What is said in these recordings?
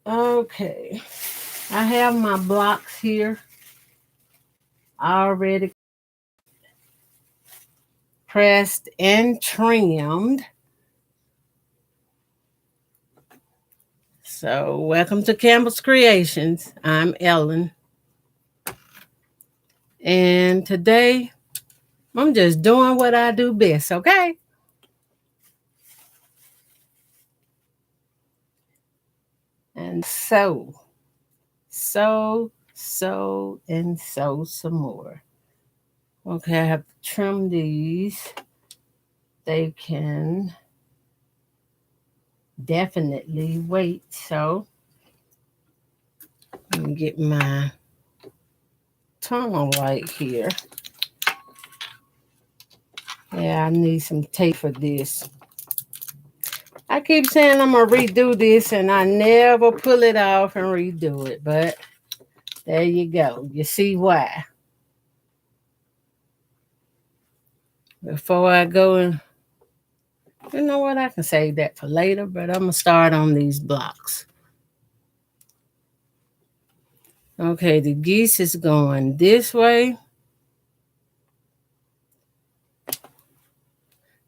Okay. I have my blocks here already pressed and trimmed. So, welcome to Campbell's Creations. I'm Ellen. And today, I'm just doing what I do best, okay? And and sew some more. Okay, I have to trim these. They can definitely wait. So, let me get my tunnel light here. Yeah, I need some tape for this. I keep saying I'm going to redo this, and I never pull it off and redo it. But there you go. You see why. Before I go and, you know what, I can save that for later, but I'm going to start on these blocks. Okay, the geese is going this way.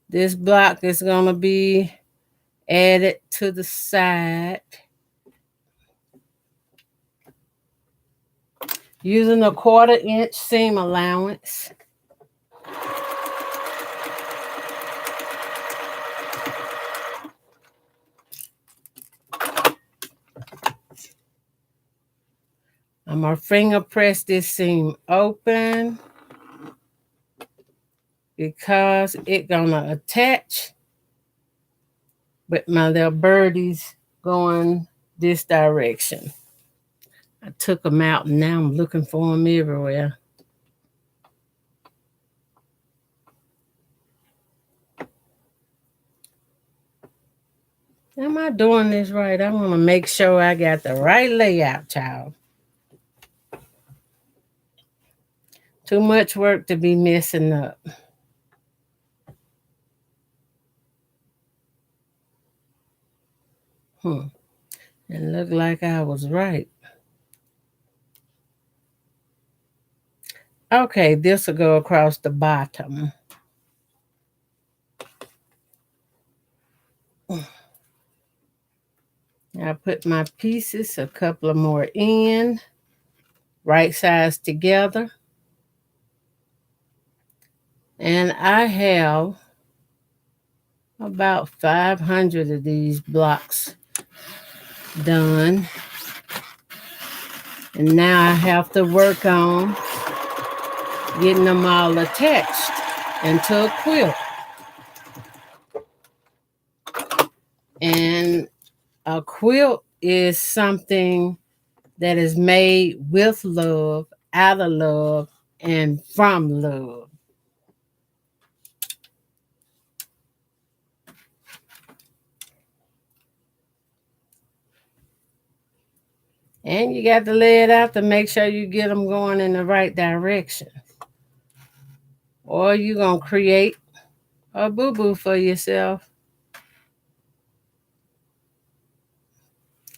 This block is going to be added to the side. Using a 1/4 inch seam allowance. I'm going to finger press this seam open because it's going to attach with my little birdies going this direction. I took them out and now I'm looking for them everywhere. Am I doing this right? I want to make sure I got the right layout, child. Too much work to be messing up. It looked like I was right. Okay, this will go across the bottom. I put my pieces, a couple of more in, right sides together. And I have about 500 of these blocks done. And now I have to work on getting them all attached into a quilt. And a quilt is something that is made with love, out of love, and from love. And you got to lay it out to make sure you get them going in the right direction. Or you're going to create a boo-boo for yourself.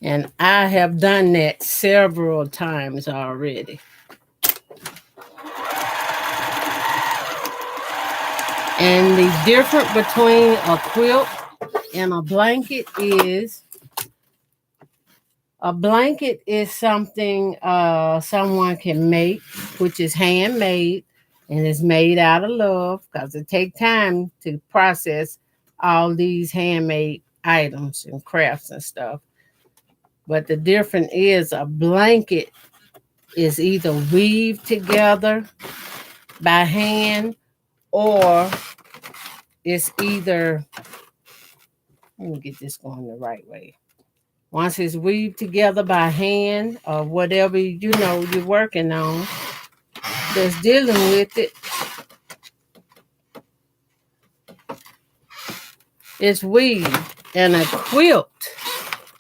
And I have done that several times already. And the difference between a quilt and a blanket is a blanket is something someone can make, which is handmade and is made out of love because it takes time to process all these handmade items and crafts and stuff. But the difference is a blanket is either weaved together by hand or it's either, let me get this going the right way. Once it's weaved together by hand or whatever you're working on, that's dealing with it, it's weaved. And a quilt,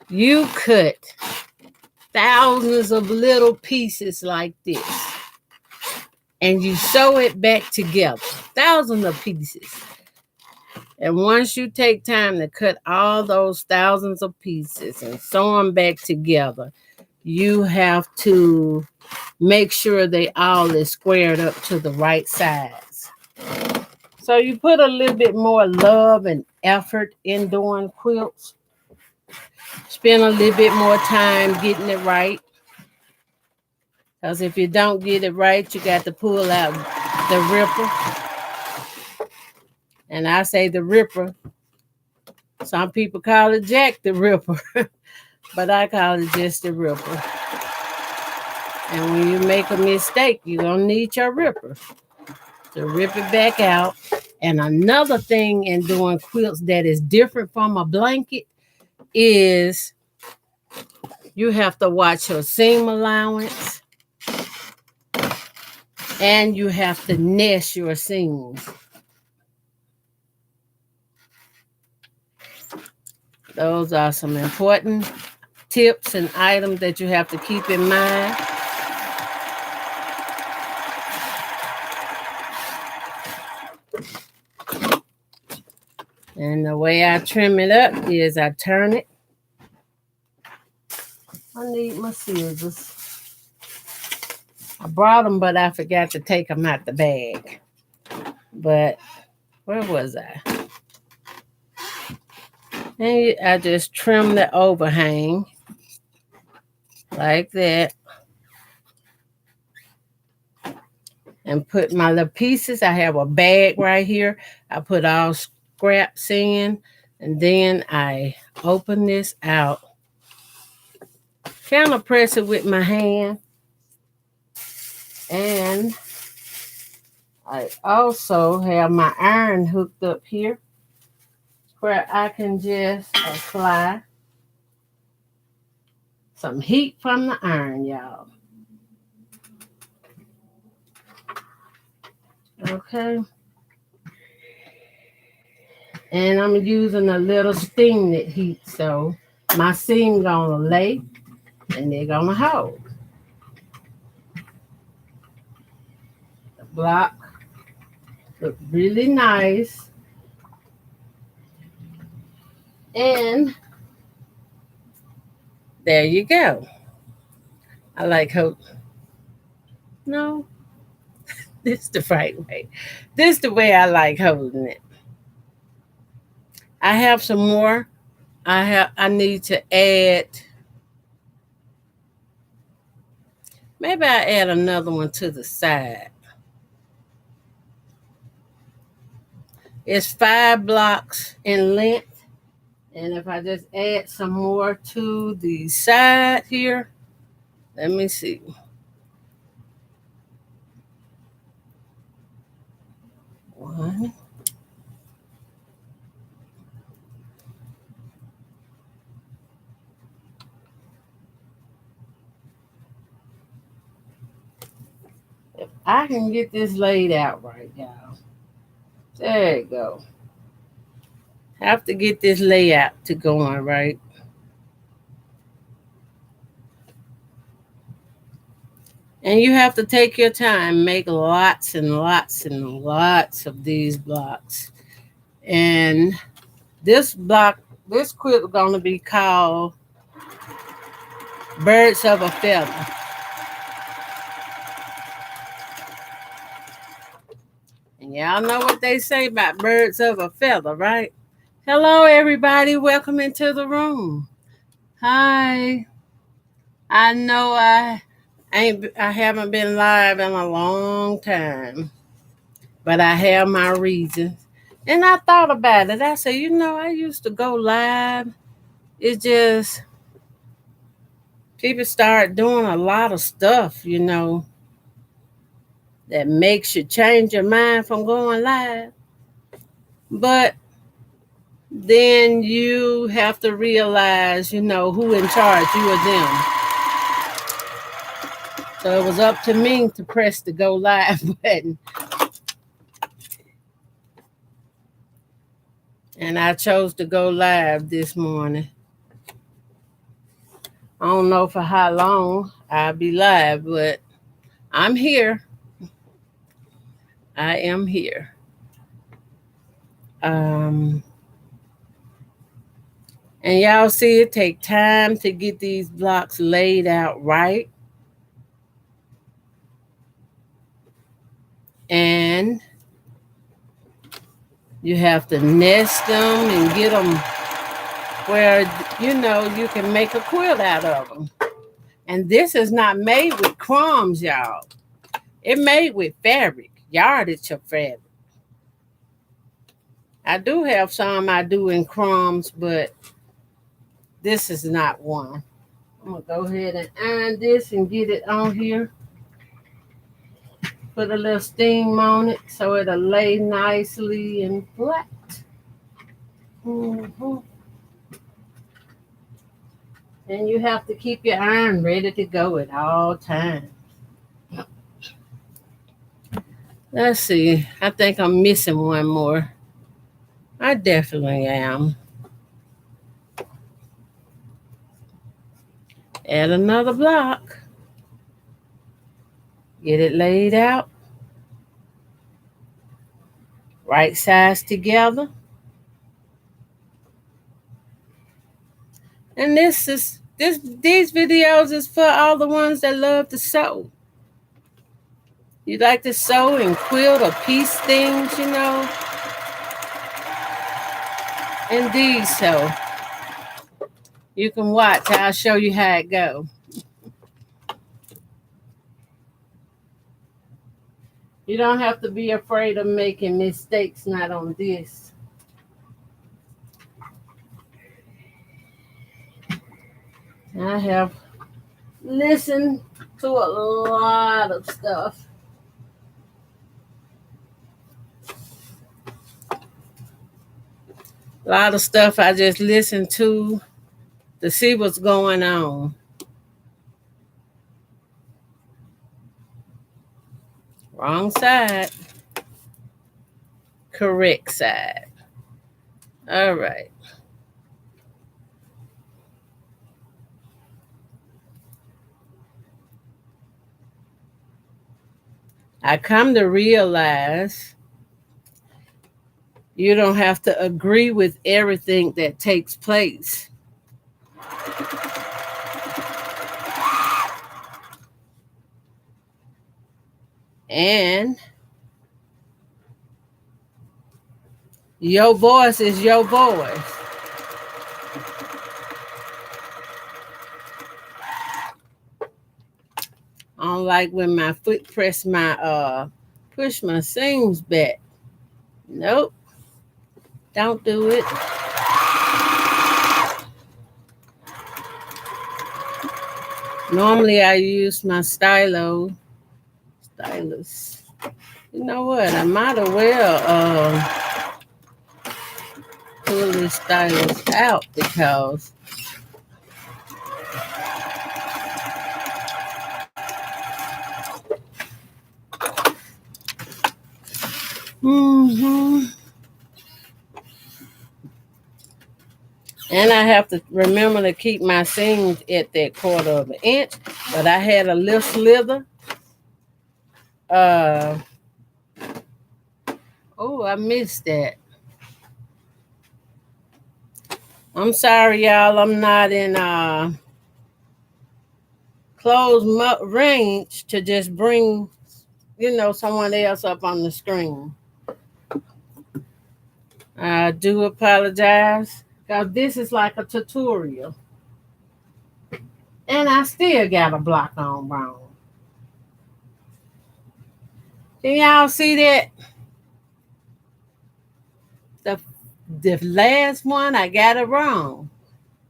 you cut thousands of little pieces like this and you sew it back together, thousands of pieces. And once you take time to cut all those thousands of pieces and sew them back together, you have to make sure they all is squared up to the right size. So you put a little bit more love and effort in doing quilts. Spend a little bit more time getting it right. Because if you don't get it right, you got to pull out the ripper. And I say the ripper. Some people call it Jack the Ripper, but I call it just the ripper. And when you make a mistake, you're going to need your ripper to rip it back out. And another thing in doing quilts that is different from a blanket is you have to watch your seam allowance and you have to nest your seams. Those are some important tips and items that you have to keep in mind. And the way I trim it up is I turn it. I need my scissors. I brought them, but I forgot to take them out the bag. But where was I? And I just trim the overhang like that. And put my little pieces. I have a bag right here. I put all scraps in. And then I open this out. Kind of press it with my hand. And I also have my iron hooked up here where I can just apply some heat from the iron, y'all. Okay. And I'm using a little steam that heat, so my seam gonna lay and they're gonna hold. The block look really nice. And there you go. I like hope. No, this is the right way. This is the way I like holding it. I have some more. I need to add. Maybe I add another one to the side. It's 5 blocks in length. And if I just add some more to the side here, let me see. One. If I can get this laid out right, y'all. There you go. Have to get this layout to going right. And you have to take your time, make lots and lots and lots of these blocks. And this quilt is going to be called Birds of a Feather. And y'all know what they say about birds of a feather, right? Hello, everybody. Welcome into the room. Hi. I know I haven't been live in a long time, but I have my reasons. And I thought about it. I said, I used to go live. It just people start doing a lot of stuff, that makes you change your mind from going live. But then you have to realize, who in charge, you or them. So it was up to me to press the go live button. And I chose to go live this morning. I don't know for how long I'll be live, but I'm here. I am here. And y'all see it take time to get these blocks laid out right. And you have to nest them and get them where, you can make a quilt out of them. And this is not made with crumbs, y'all. It made with fabric, yardage of fabric. I do have some I do in crumbs, but this is not one. I'm going to go ahead and iron this and get it on here. Put a little steam on it so it'll lay nicely and flat. Mm-hmm. And you have to keep your iron ready to go at all times. Let's see. I think I'm missing one more. I definitely am. Add another block. Get it laid out. Right sides together. And these videos is for all the ones that love to sew. You like to sew and quilt or piece things, and these so you can watch. I'll show you how it go. You don't have to be afraid of making mistakes, not on this. I have listened to a lot of stuff. A lot of stuff I just listen to see what's going on. Wrong side. Correct side. All right. I come to realize you don't have to agree with everything that takes place. And your voice is your voice. I don't like when my foot push my seams back. Nope. Don't do it. Normally I use my stylus. You know what? I might as well pull this stylus out because and I have to remember to keep my seams at that 1/4 inch. But I had a little slither. I missed that. I'm sorry, y'all. I'm not in close range to just bring, someone else up on the screen. I do apologize because this is like a tutorial. And I still got a block on wrong. Can y'all see that? The last one, I got it wrong.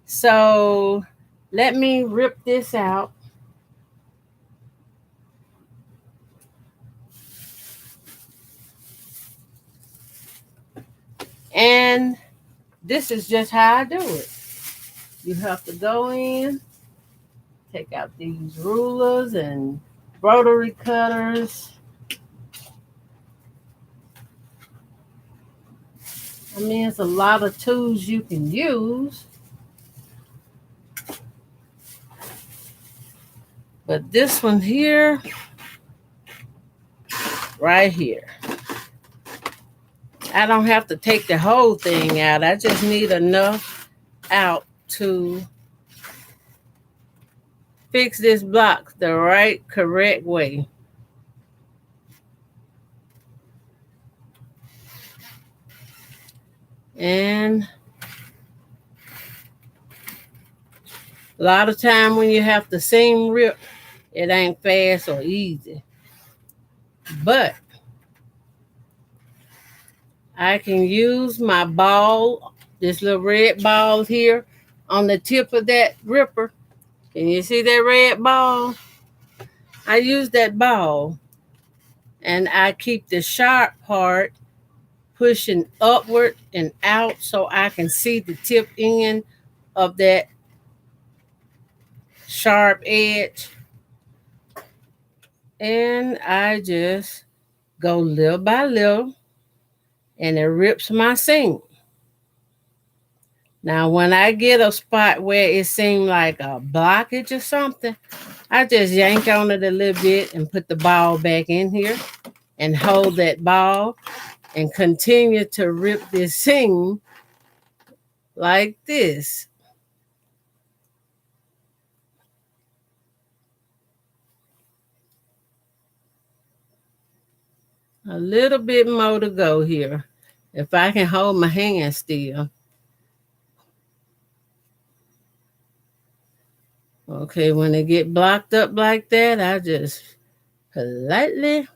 So let me rip this out. And this is just how I do it. You have to go in, take out these rulers and rotary cutters. I mean, it's a lot of tools you can use. But this one here, right here. I don't have to take the whole thing out. I just need enough out to fix this block the right, correct way. And a lot of time when you have to seam rip, it ain't fast or easy. But I can use my ball, this little red ball here on the tip of that ripper. Can you see that red ball? I use that ball and I keep the sharp part pushing upward and out so I can see the tip end of that sharp edge. And I just go little by little and it rips my seam. Now, when I get a spot where it seems like a blockage or something, I just yank on it a little bit and put the ball back in here and hold that ball and continue to rip this seam like this. A little bit more to go here. If I can hold my hand still. Okay, when they get blocked up like that, I just politely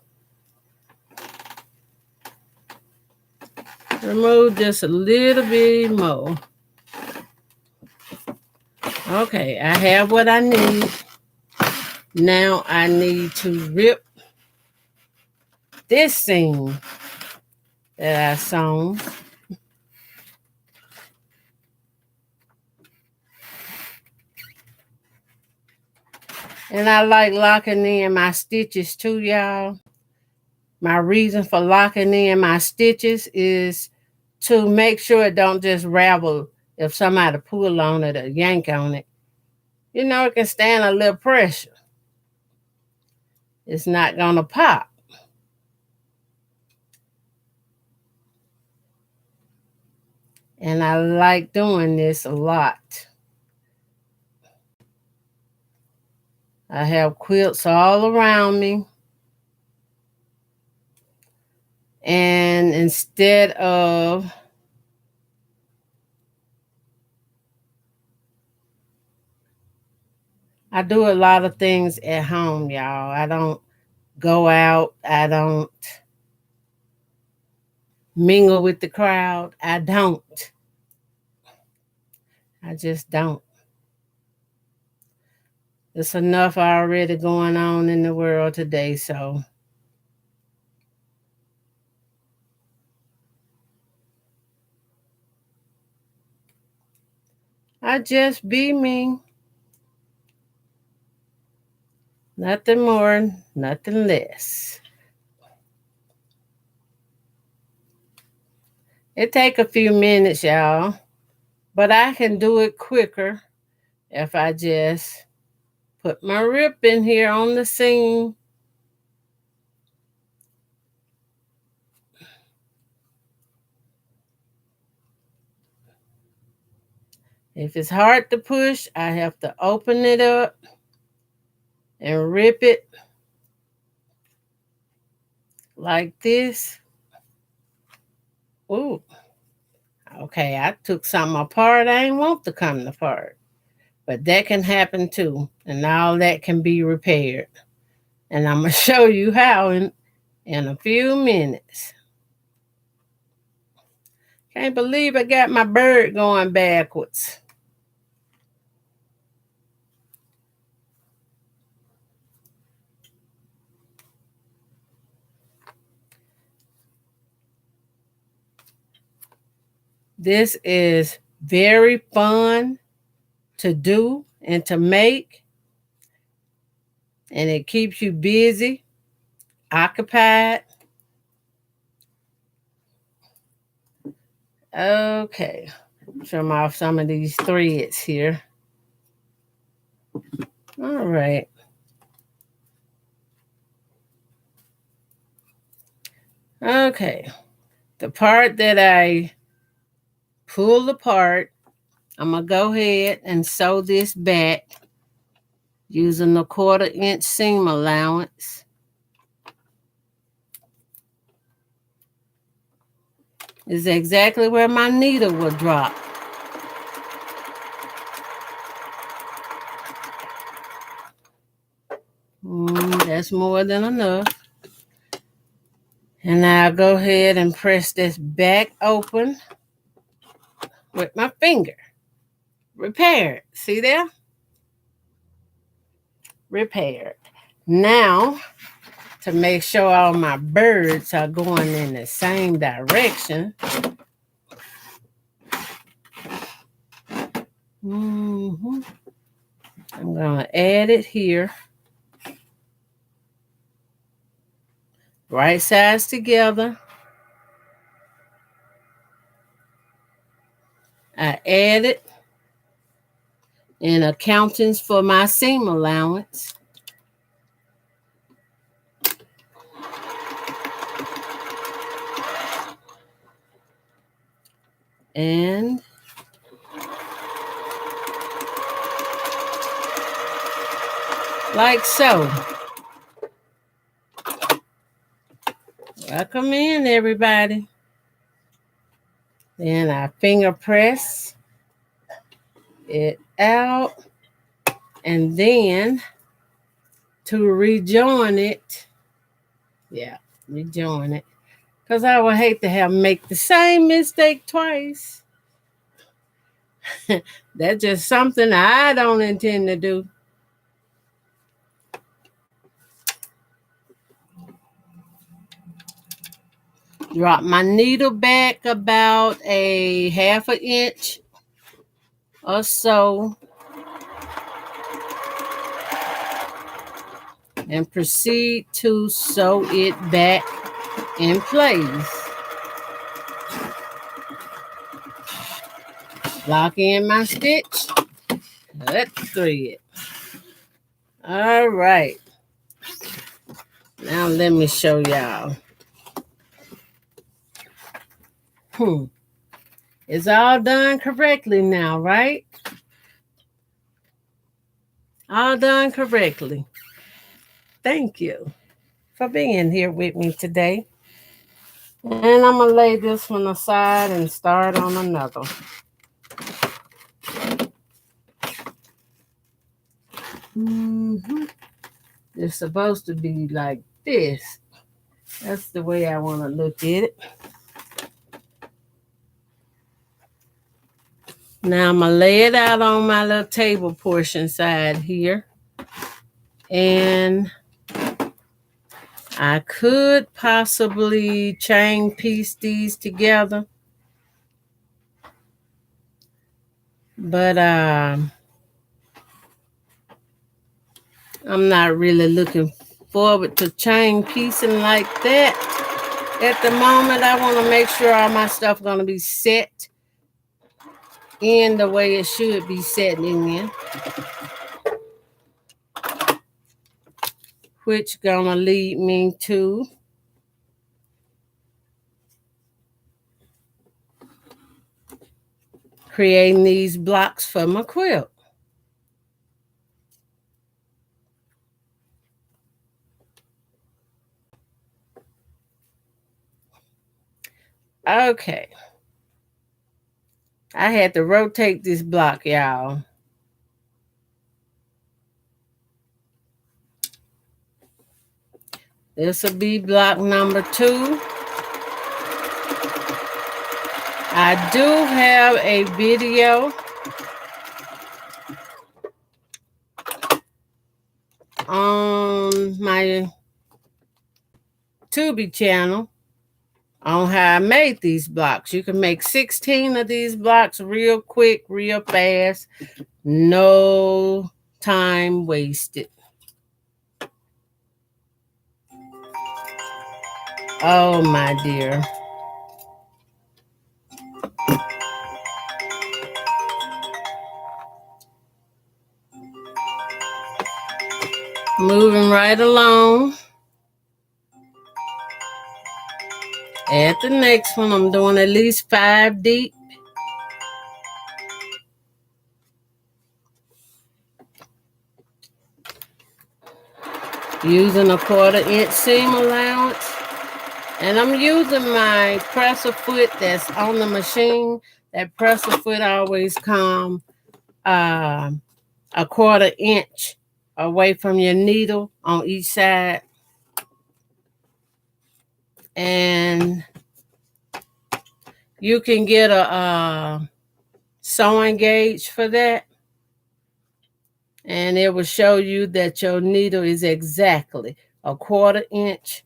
remove just a little bit more. Okay, I have what I need. Now I need to rip this seam that I sewn. And I like locking in my stitches too, y'all. My reason for locking in my stitches is to make sure it don't just ravel if somebody pull on it or yank on it. You know, it can stand a little pressure. It's not gonna pop. And I like doing this a lot. I have quilts all around me. And instead of I do a lot of things at home, y'all. I don't go out. I don't mingle with the crowd. I don't. I just don't. There's enough already going on in the world today, so I just be me. Nothing more, nothing less. It take a few minutes, y'all, but I can do it quicker if I just put my rip in here on the seam. If it's hard to push, I have to open it up and rip it like this. Ooh, okay, I took something apart I ain't want to come apart. But that can happen too, and all that can be repaired. And I'm going to show you how in a few minutes. Can't believe I got my bird going backwards. This is very fun to do and to make, and it keeps you busy, occupied. Okay, trim off some of these threads here. All right. Okay, The part that I pulled apart, I'm going to go ahead and sew this back using the 1/4 inch seam allowance. This is exactly where my needle will drop. That's more than enough. And I'll go ahead and press this back open with my finger. Repaired. See there? Repaired. Now, to make sure all my birds are going in the same direction, I'm going to add it here. Right sides together. I add it in accountings for my seam allowance. And like so. Welcome in, everybody. Then I finger press it out. And then to rejoin it, rejoin it. Because I would hate to make the same mistake twice. That's just something I don't intend to do. Drop my needle back about a 1/2 inch or so. And proceed to sew it back in place. Lock in my stitch. Cut thread. All right. Now let me show y'all. It's all done correctly now, right? All done correctly. Thank you for being here with me today. And I'm going to lay this one aside and start on another. It's supposed to be like this. That's the way I want to look at it. Now I'm going to lay it out on my little table portion side here. And I could possibly chain piece these together. But I'm not really looking forward to chain piecing like that. At the moment, I want to make sure all my stuff going to be set in the way it should be setting in. Which going to lead me to creating these blocks for my quilt. Okay. I had to rotate this block, y'all. This will be block number 2. I do have a video on my Tubi channel on how I made these blocks. You can make 16 of these blocks real quick, real fast. No time wasted. Oh, my dear. Moving right along. Add the next one. I'm doing at least 5 deep. Using a 1/4 inch seam allowance. And I'm using my presser foot that's on the machine. That presser foot always come a 1/4 inch away from your needle on each side. And you can get a sewing gauge for that. And it will show you that your needle is exactly a 1/4 inch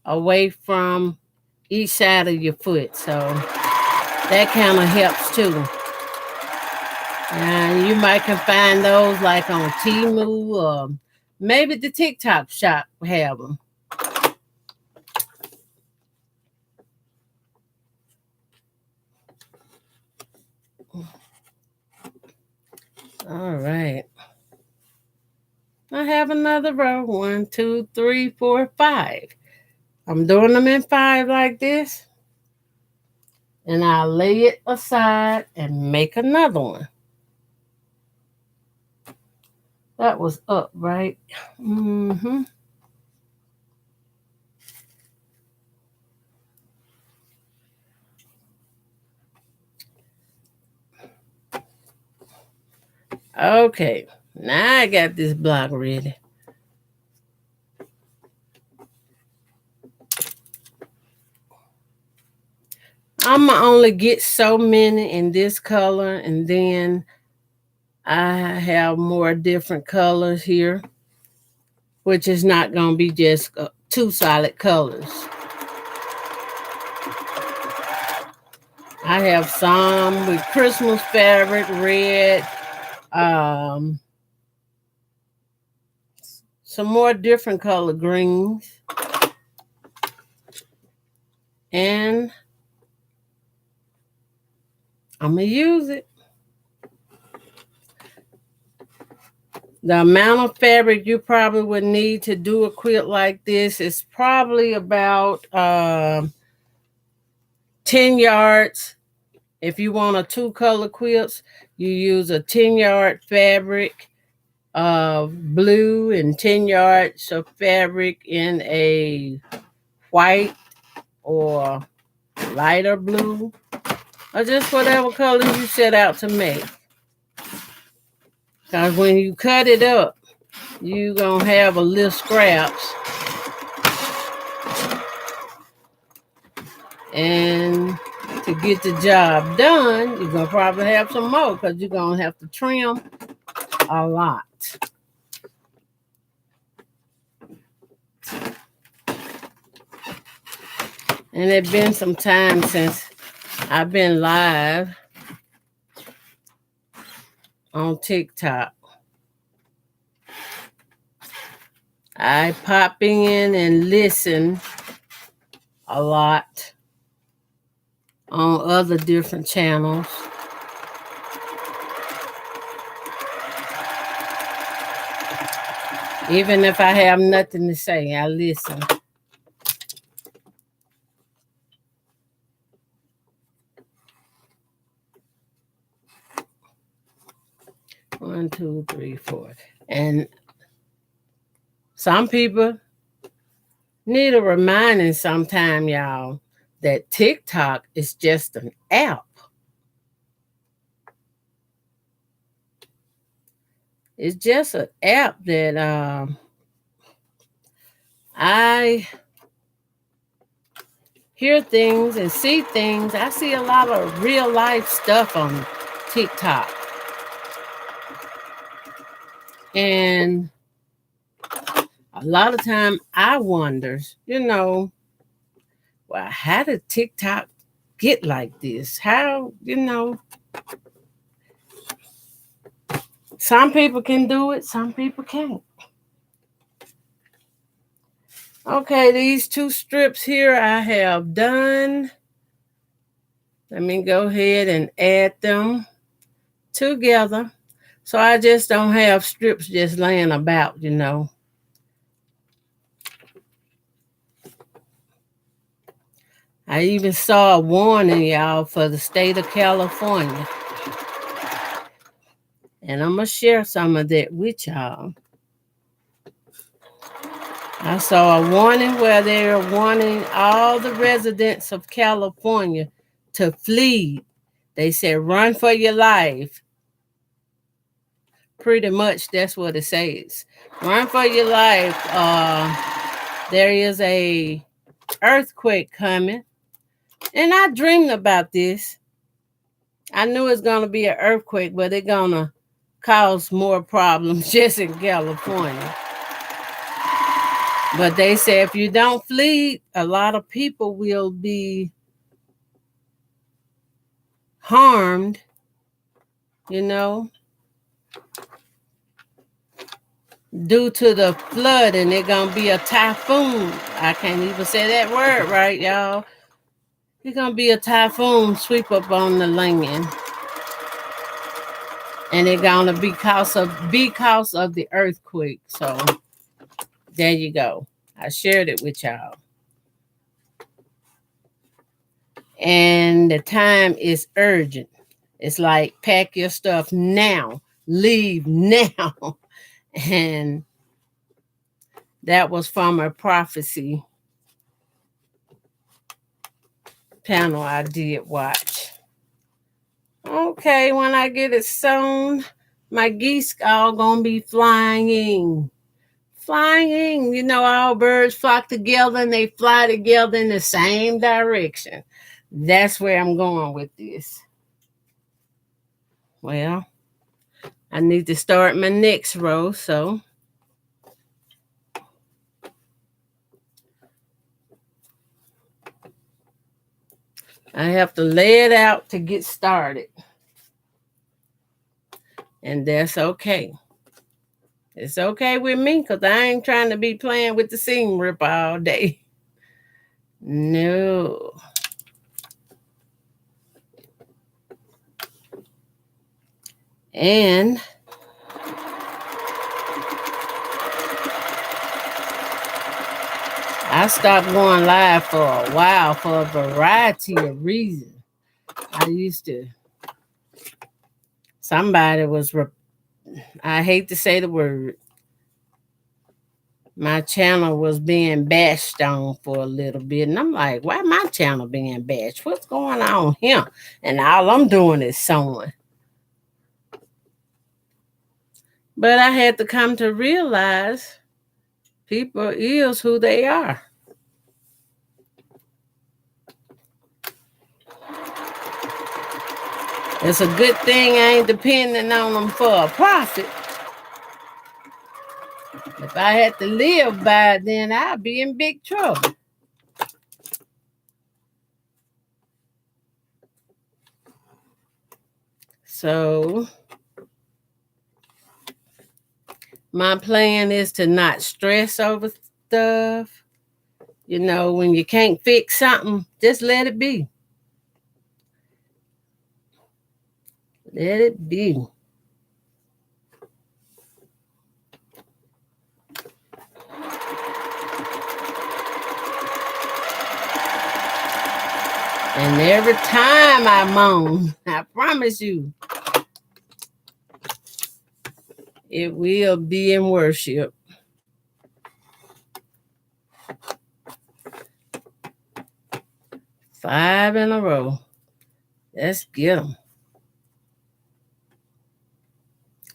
away from each side of your foot. So that kind of helps too. And you might can find those like on Temu or maybe the TikTok shop have them. All right. I have another row. 1, 2, 3, 4, 5. I'm doing them in 5 like this. And I'll lay it aside and make another one. That was up, right? Mm-hmm. Okay. Now I got this block ready. I'm going to only get so many in this color, and then I have more different colors here, which is not going to be just 2 solid colors. I have some with Christmas fabric, red, some more different color greens, and I'm going to use it. The amount of fabric you probably would need to do a quilt like this is probably about 10 yards. If you want a 2-color quilts, you use a 10-yard fabric of blue and 10 yards of fabric in a white or lighter blue, or just whatever color you set out to make. Because when you cut it up, you're going to have a little scraps. And to get the job done, you're going to probably have some more because you're going to have to trim a lot. And it's been some time since I've been live on TikTok. I pop in and listen a lot on other different channels. Even if I have nothing to say, I listen. One, two, three, four. And some people need a reminding sometime, y'all, that TikTok is just an app. It's just an app that I hear things and see things. I see a lot of real life stuff on TikTok. And a lot of time I wonders, well, how did TikTok get like this? How, some people can do it, some people can't. Okay, these 2 strips here I have done. Let me go ahead and add them together. So I just don't have strips just laying about, I even saw a warning, y'all, for the state of California. And I'm going to share some of that with y'all. I saw a warning where they're warning all the residents of California to flee. They said, run for your life. Pretty much that's what it says. Run for your life. There is a earthquake coming. And I dreamed about this. I knew it's going to be an earthquake, but it's going to cause more problems just in California. But they say if you don't flee, a lot of people will be harmed, you know, due to the flood, and it's going to be a typhoon. I can't even say that word right, y'all. It's going to be a typhoon sweep up on the land. And it's going to be because of the earthquake. So there you go. I shared it with y'all. And the time is urgent. It's like pack your stuff now, leave now. And that was from a prophecy panel I did watch. Okay, when I get it sewn, my geese all gonna be flying. Flying, you know, all birds flock together and they fly together in the same direction. That's where I'm going with this. Well, I need to start my next row, so I have to lay it out to get started. And that's okay. It's okay with me because I ain't trying to be playing with the seam ripper all day. No. And I stopped going live for a while for a variety of reasons. I used to, somebody was, I hate to say the word, my channel was being bashed on for a little bit. And I'm like, why my channel being bashed? What's going on here? And all I'm doing is sewing. But I had to come to realize people is who they are. It's a good thing I ain't depending on them for a profit. If I had to live by it, then I'd be in big trouble. So my plan is to not stress over stuff. You know, when you can't fix something, just let it be. Let it be. And every time I moan, I promise you, it will be in worship. Five in a row. Let's get them.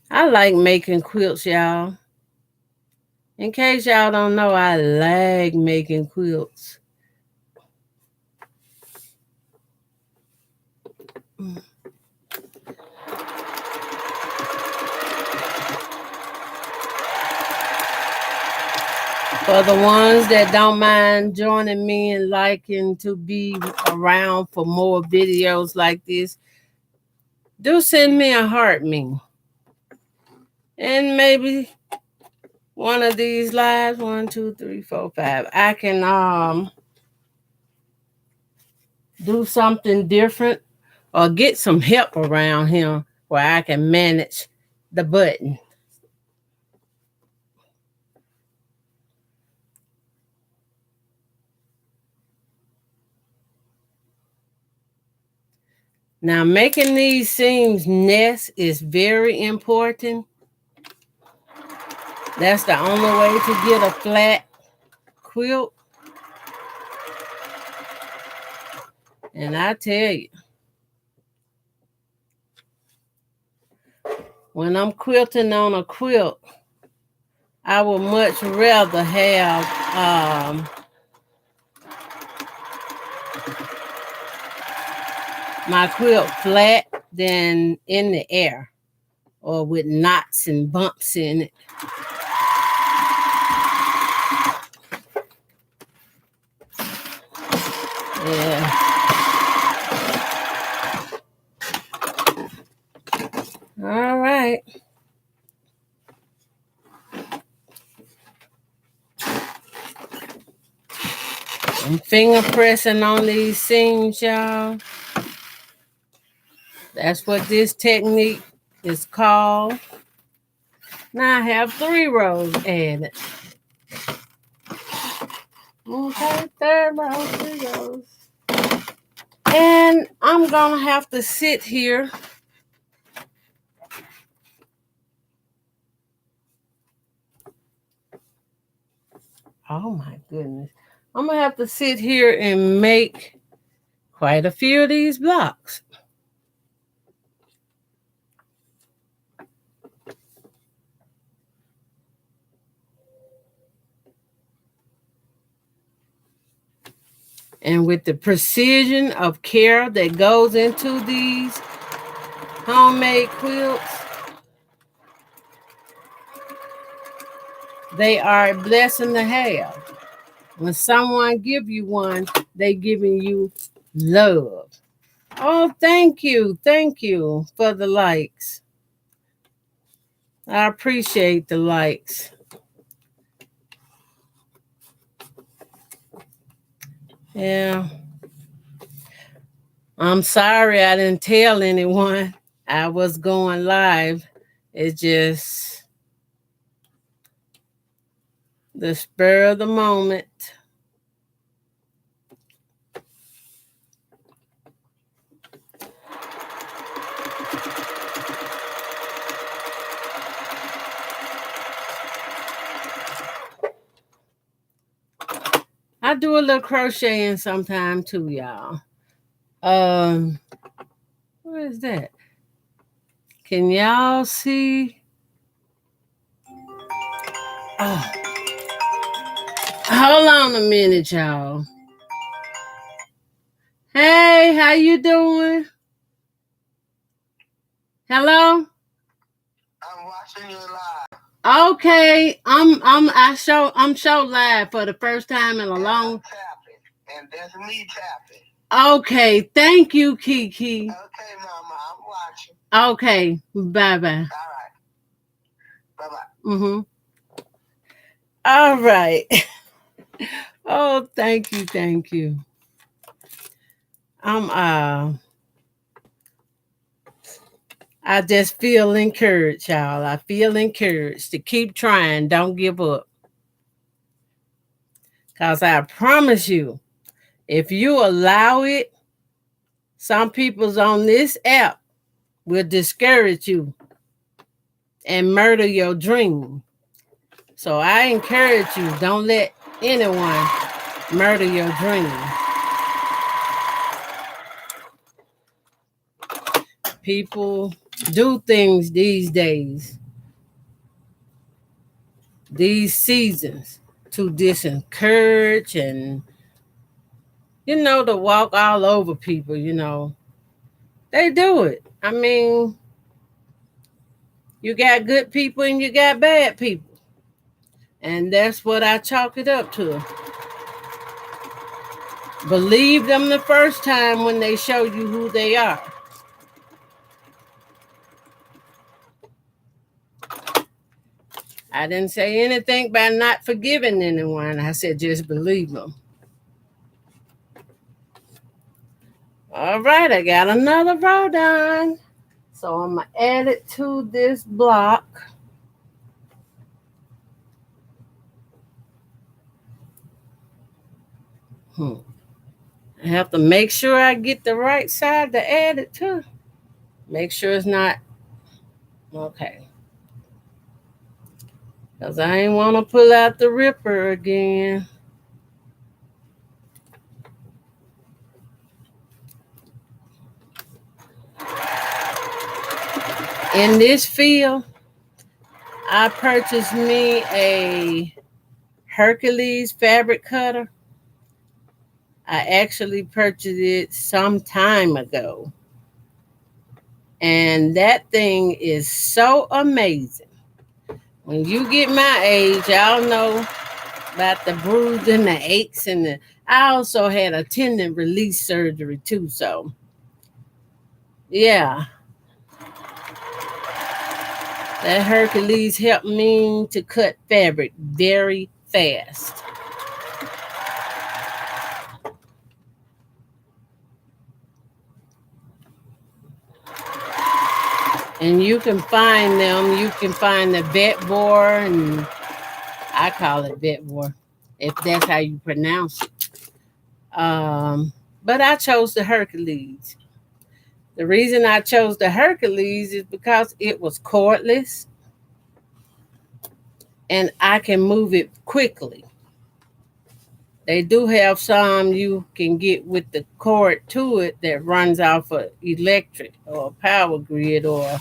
I like making quilts, y'all. In case y'all don't know, I like making quilts. For the ones that don't mind joining me and liking to be around for more videos like this, do send me a heart me. And maybe one of these lives, 1, 2, 3, 4, 5, I can do something different or get some help around here where I can manage the button. Now, making these seams nest is very important. That's the only way to get a flat quilt. And I tell you, when I'm quilting on a quilt, I would much rather have my quilt flat than in the air or with knots and bumps in it. Yeah. All right. I'm finger pressing on these seams, y'all. That's what this technique is called. Now I have 3 rows added. Okay, 3rd row, 3 rows. And I'm gonna have to sit here oh my goodness. I'm gonna have to sit here and make quite a few of these blocks. And with the precision of care that goes into these homemade quilts, they are a blessing to have. When someone give you one, they giving you love. Oh, thank you. Thank you for the likes. I appreciate the likes. Yeah. I'm sorry I didn't tell anyone I was going live. It's just the spur of the moment. I do a little crocheting sometime too, y'all. What is that? Can y'all see? Oh, hold on a minute, y'all. Hey, how you doing? Hello? I'm watching you live. Okay, I'm show live for the first time in a long. Tapping, and that's me tapping. Okay, thank you, Kiki. Okay, Mama, I'm watching. Okay, bye bye. All right, bye bye. All right. Oh, thank you, thank you. I just feel encouraged, y'all. I feel encouraged to keep trying. Don't give up. Because I promise you, if you allow it, some people's on this app will discourage you and murder your dream. So I encourage you, don't let anyone murder your dream. People do things these days, these seasons, to disencourage and, to walk all over people, They do it. I mean, you got good people and you got bad people. And that's what I chalk it up to. Believe them the first time when they show you who they are. I didn't say anything by not forgiving anyone. I said just believe them. All right, I got another row done. So I'm going to add it to this block. I have to make sure I get the right side to add it to. Make sure it's not okay. Because I ain't want to pull out the ripper again. In this field, I purchased me a Hercules fabric cutter. I actually purchased it some time ago. And that thing is so amazing. When you get my age, y'all know about the bruising, the aches, and the. I also had a tendon release surgery too, so yeah, that Hercules helped me to cut fabric very fast. And you can find them. You can find the vet bore, and I call it vet bore, if that's how you pronounce it. But I chose the Hercules. The reason I chose the Hercules is because it was cordless and I can move it quickly. They do have some you can get with the cord to it that runs off of electric or power grid or.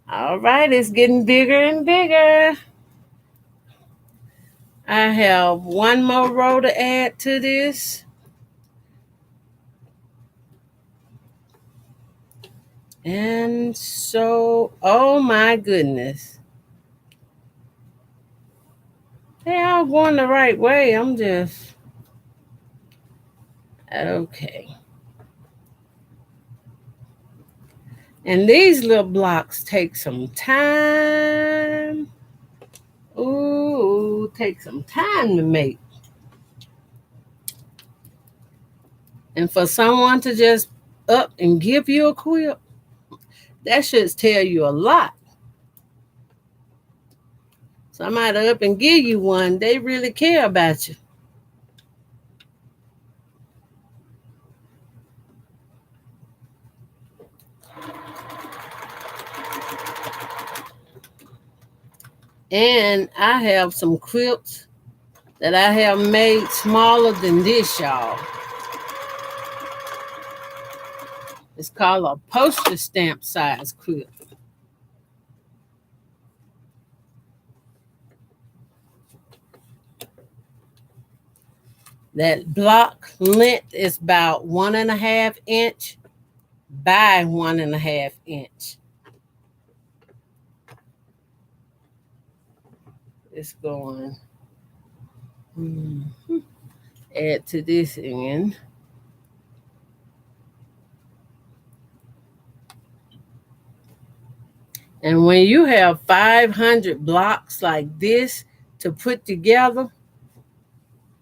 All right, it's getting bigger and bigger. I have one more row to add to this. And so, oh my goodness. They all going the right way. I'm just, okay. And these little blocks take some time. Ooh, take some time to make. And for someone to just up and give you a quilt, that should tell you a lot. Somebody up and give you one, they really care about you. And I have some quilts that I have made smaller than this, y'all. It's called a postage stamp size quilt. That block length is about 1.5 inch by 1.5 inch. It's going add to this end. And when you have 500 blocks like this to put together,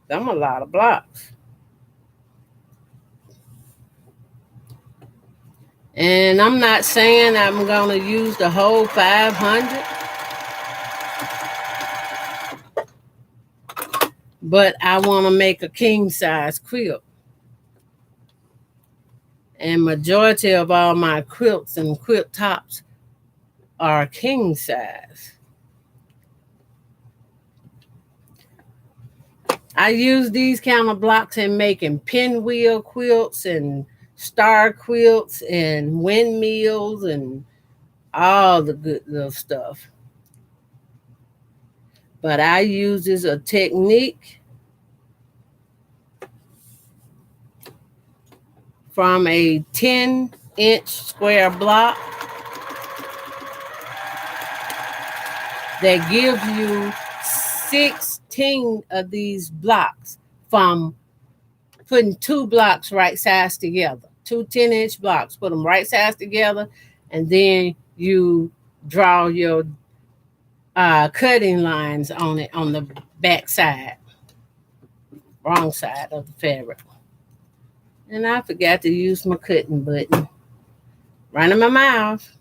that's a lot of blocks. And I'm not saying I'm going to use the whole 500, but I want to make a king size quilt. And majority of all my quilts and quilt tops are king size. I use these kind of blocks in making pinwheel quilts and star quilts and windmills and all the good little stuff. But I use this a technique from a 10-inch square block that gives you 16 of these blocks from putting 2 blocks right sides together. 2 10-inch blocks, put them right sides together, and then you draw your cutting lines on it on the back side, wrong side of the fabric. And I forgot to use my cutting button. Right in my mouth.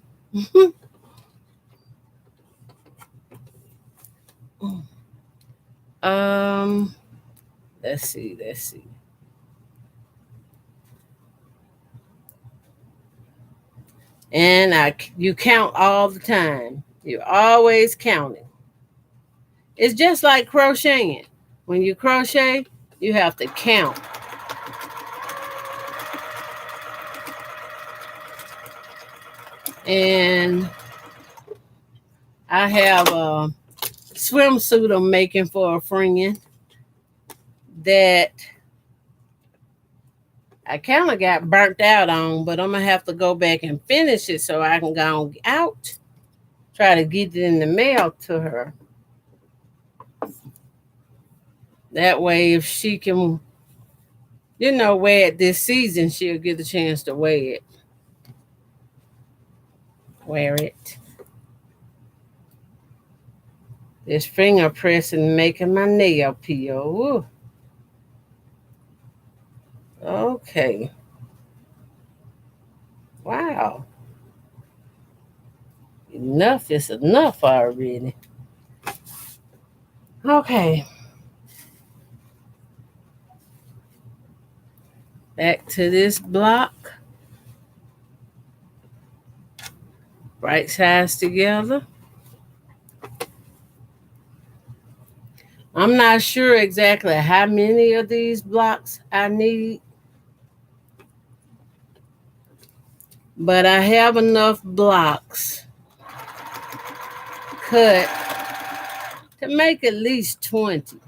Let's see. Let's see. And you count all the time. You're always counting. It's just like crocheting. When you crochet, you have to count. And I have a swimsuit I'm making for a friend that I kind of got burnt out on, but I'm gonna have to go back and finish it so I can go out, try to get it in the mail to her. That way, if she can, wear it this season, she'll get a chance to wear it. Wear it. This finger pressing making my nail peel. Ooh. Okay. Wow. Enough is enough already. Okay. Back to this block. Right sides together. I'm not sure exactly how many of these blocks I need, but I have enough blocks cut to make at least 20.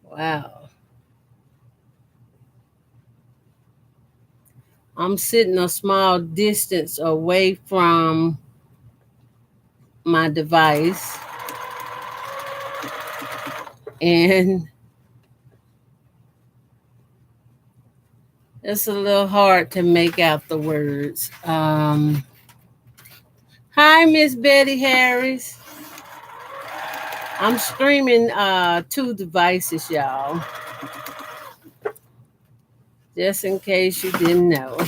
Wow. I'm sitting a small distance away from my device, and it's a little hard to make out the words. Hi, Miss Betty Harris. I'm streaming 2 devices, y'all, just in case you didn't know.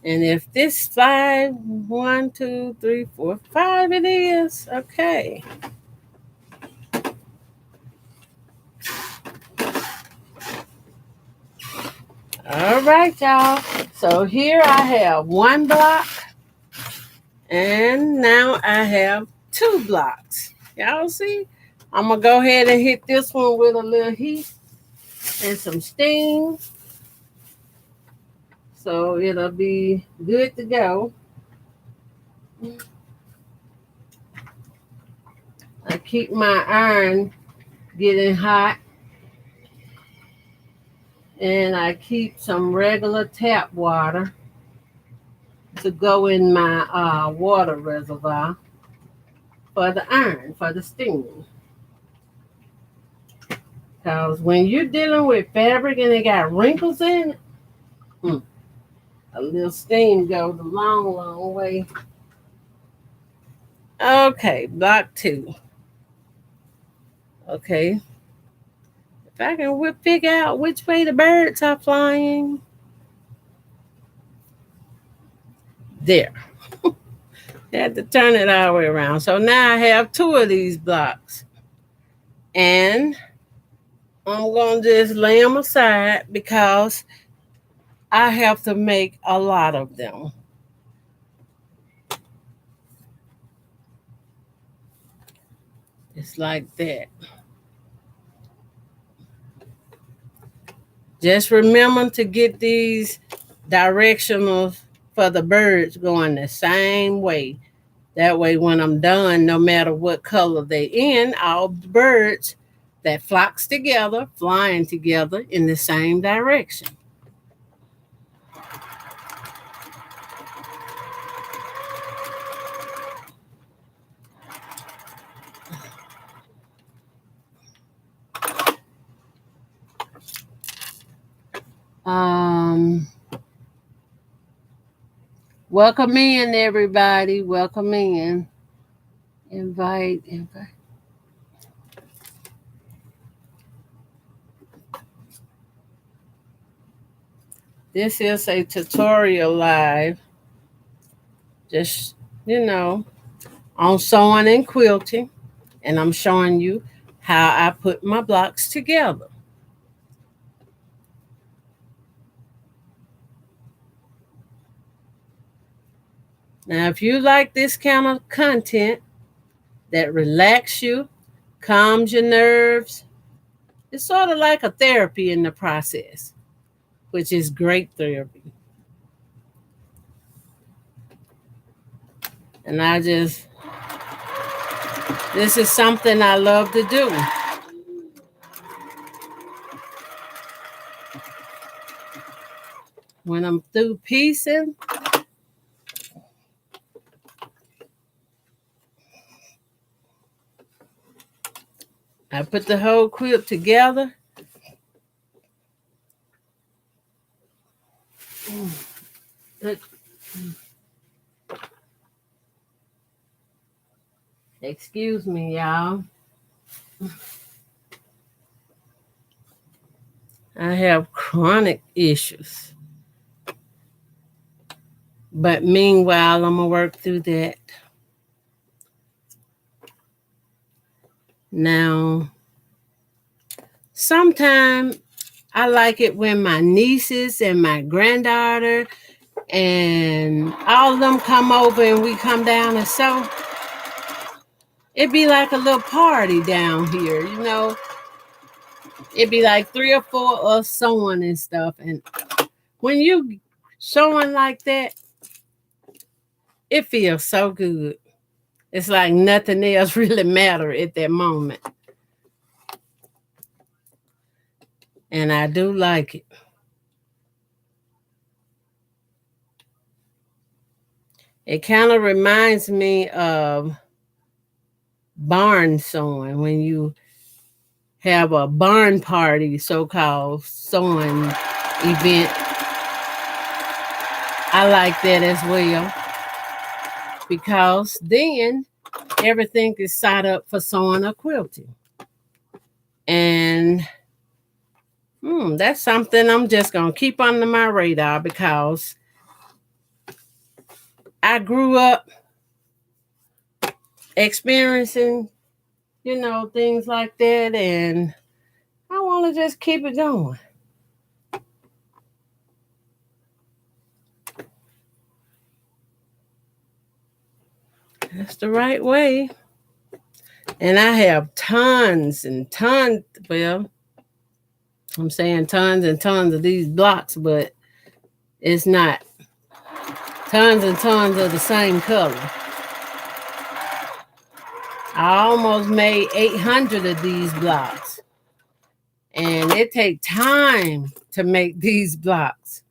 And if this 5, 1, 2, 3, 4, 5 it is, okay. All right, y'all. So here I have 1 block, and now I have 2 blocks. Y'all see? I'm going to go ahead and hit this one with a little heat and some steam, so it'll be good to go. I keep my iron getting hot, and I keep some regular tap water to go in my water reservoir for the iron, for the steam. Because when you're dealing with fabric and it got wrinkles in it, a little steam goes a long, long way. Okay, block 2. Okay. If I can figure out which way the birds are flying. There. Had to turn it all the way around. So now I have 2 of these blocks. And I'm going to just lay them aside because I have to make a lot of them. It's like that. Just remember to get these directionals for the birds going the same way. That way, when I'm done, no matter what color they in, all the birds that flocks together, flying together in the same direction. Welcome in, everybody. Welcome in. Invite. This is a tutorial live, just, you know, on sewing and quilting. And I'm showing you how I put my blocks together. Now, if you like this kind of content that relax you, calms your nerves, it's sort of like a therapy in the process, which is great therapy. And this is something I love to do. When I'm through piecing, I put the whole quilt together. Excuse me, y'all. I have chronic issues. But meanwhile, I'm going to work through that. Now, sometimes I like it when my nieces and my granddaughter and all of them come over and we come down and sew. It'd be like a little party down here, you know. It'd be like 3 or 4 of us sewing and stuff. And when you sewing like that, it feels so good. It's like nothing else really matters at that moment. And I do like it. It kind of reminds me of barn sewing, when you have a barn party, so-called sewing event. I like that as well, because then everything is set up for sewing or quilting. And that's something I'm just going to keep under my radar, because I grew up experiencing, things like that, and I want to just keep it going. That's the right way. And I have tons and tons, well, I'm saying tons and tons of these blocks, but it's not tons and tons of the same color. I almost made 800 of these blocks. And it takes time to make these blocks.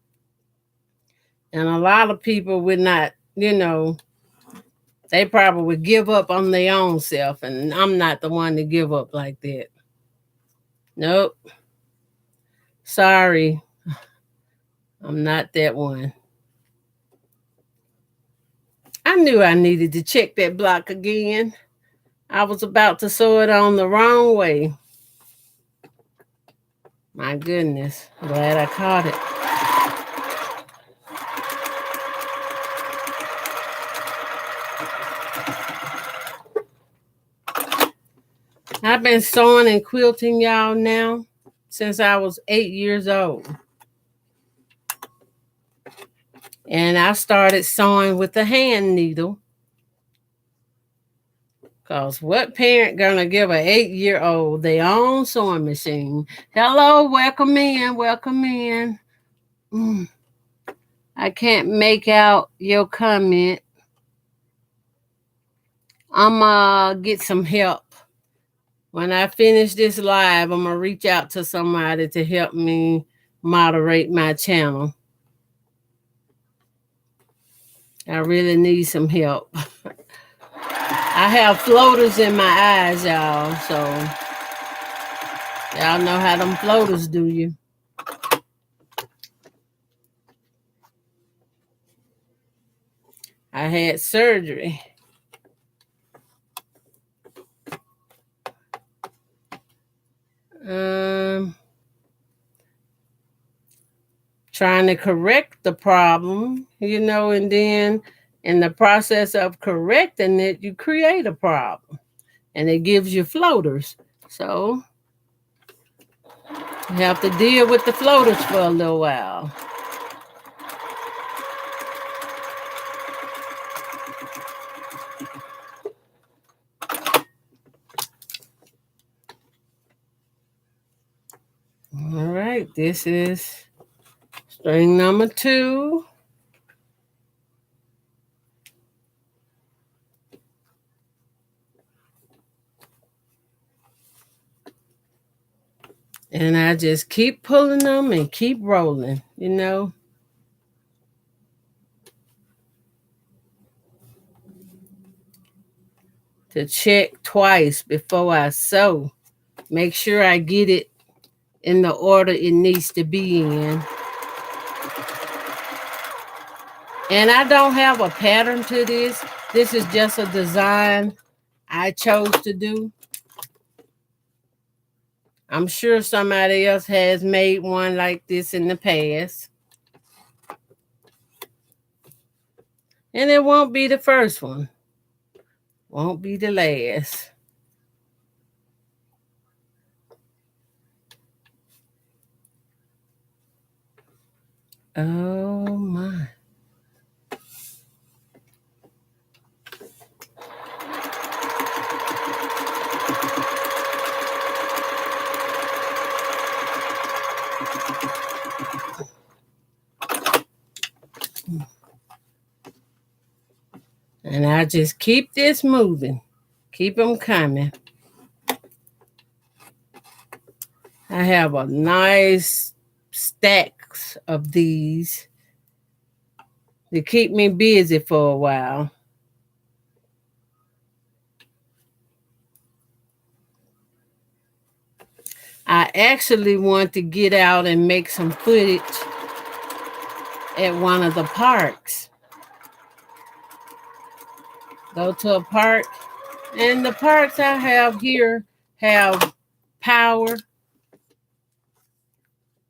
And a lot of people would not, they probably would give up on their own self. And I'm not the one to give up like that. Nope. Sorry. I'm not that one. I knew I needed to check that block again. I was about to sew it on the wrong way. My goodness, glad I caught it. I've been sewing and quilting, y'all, now since I was 8 years old. And I started sewing with a hand needle. Because what parent gonna give an 8-year-old their own sewing machine? Hello, welcome in. I can't make out your comment. I'm gonna get some help. When I finish this live, I'm gonna reach out to somebody to help me moderate my channel. I really need some help. I have floaters in my eyes, y'all, so y'all know how them floaters do you. I had surgery. Trying to correct the problem, and then in the process of correcting it, you create a problem and it gives you floaters. So you have to deal with the floaters for a little while. All right, this is string number 2. And I just keep pulling them and keep rolling, to check twice before I sew. Make sure I get it in the order it needs to be in. And I don't have a pattern to this. This is just a design I chose to do. I'm sure somebody else has made one like this in the past. And it won't be the first one. Won't be the last. Oh my. And I just keep this moving. Keep them coming. I have a nice stacks of these to keep me busy for a while. I actually want to get out and make some footage at one of the parks. Go to a park. And the parks I have here have power.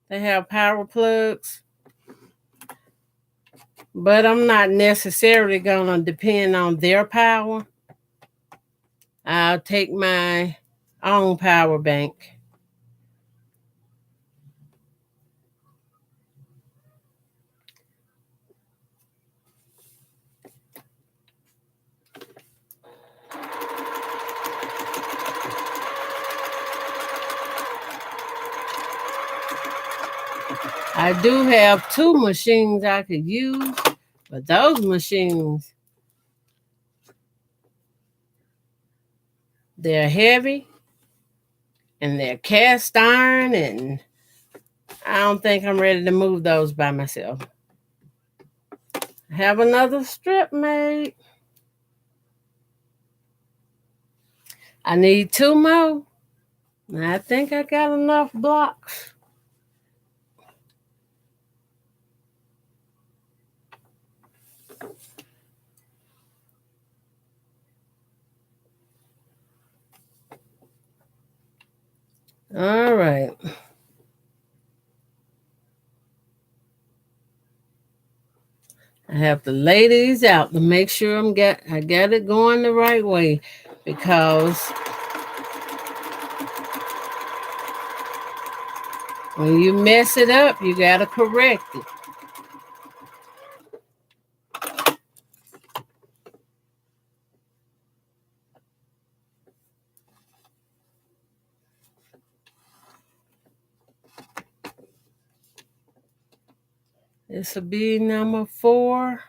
They have power plugs. But I'm not necessarily going to depend on their power. I'll take my own power bank. I do have 2 machines I could use, but those machines, they're heavy and they're cast iron, and I don't think I'm ready to move those by myself. I have another strip made. I need 2 more. I think I got enough blocks. All right. I have to lay these out to make sure I got it going the right way, because when you mess it up, you got to correct it. This will be number 4.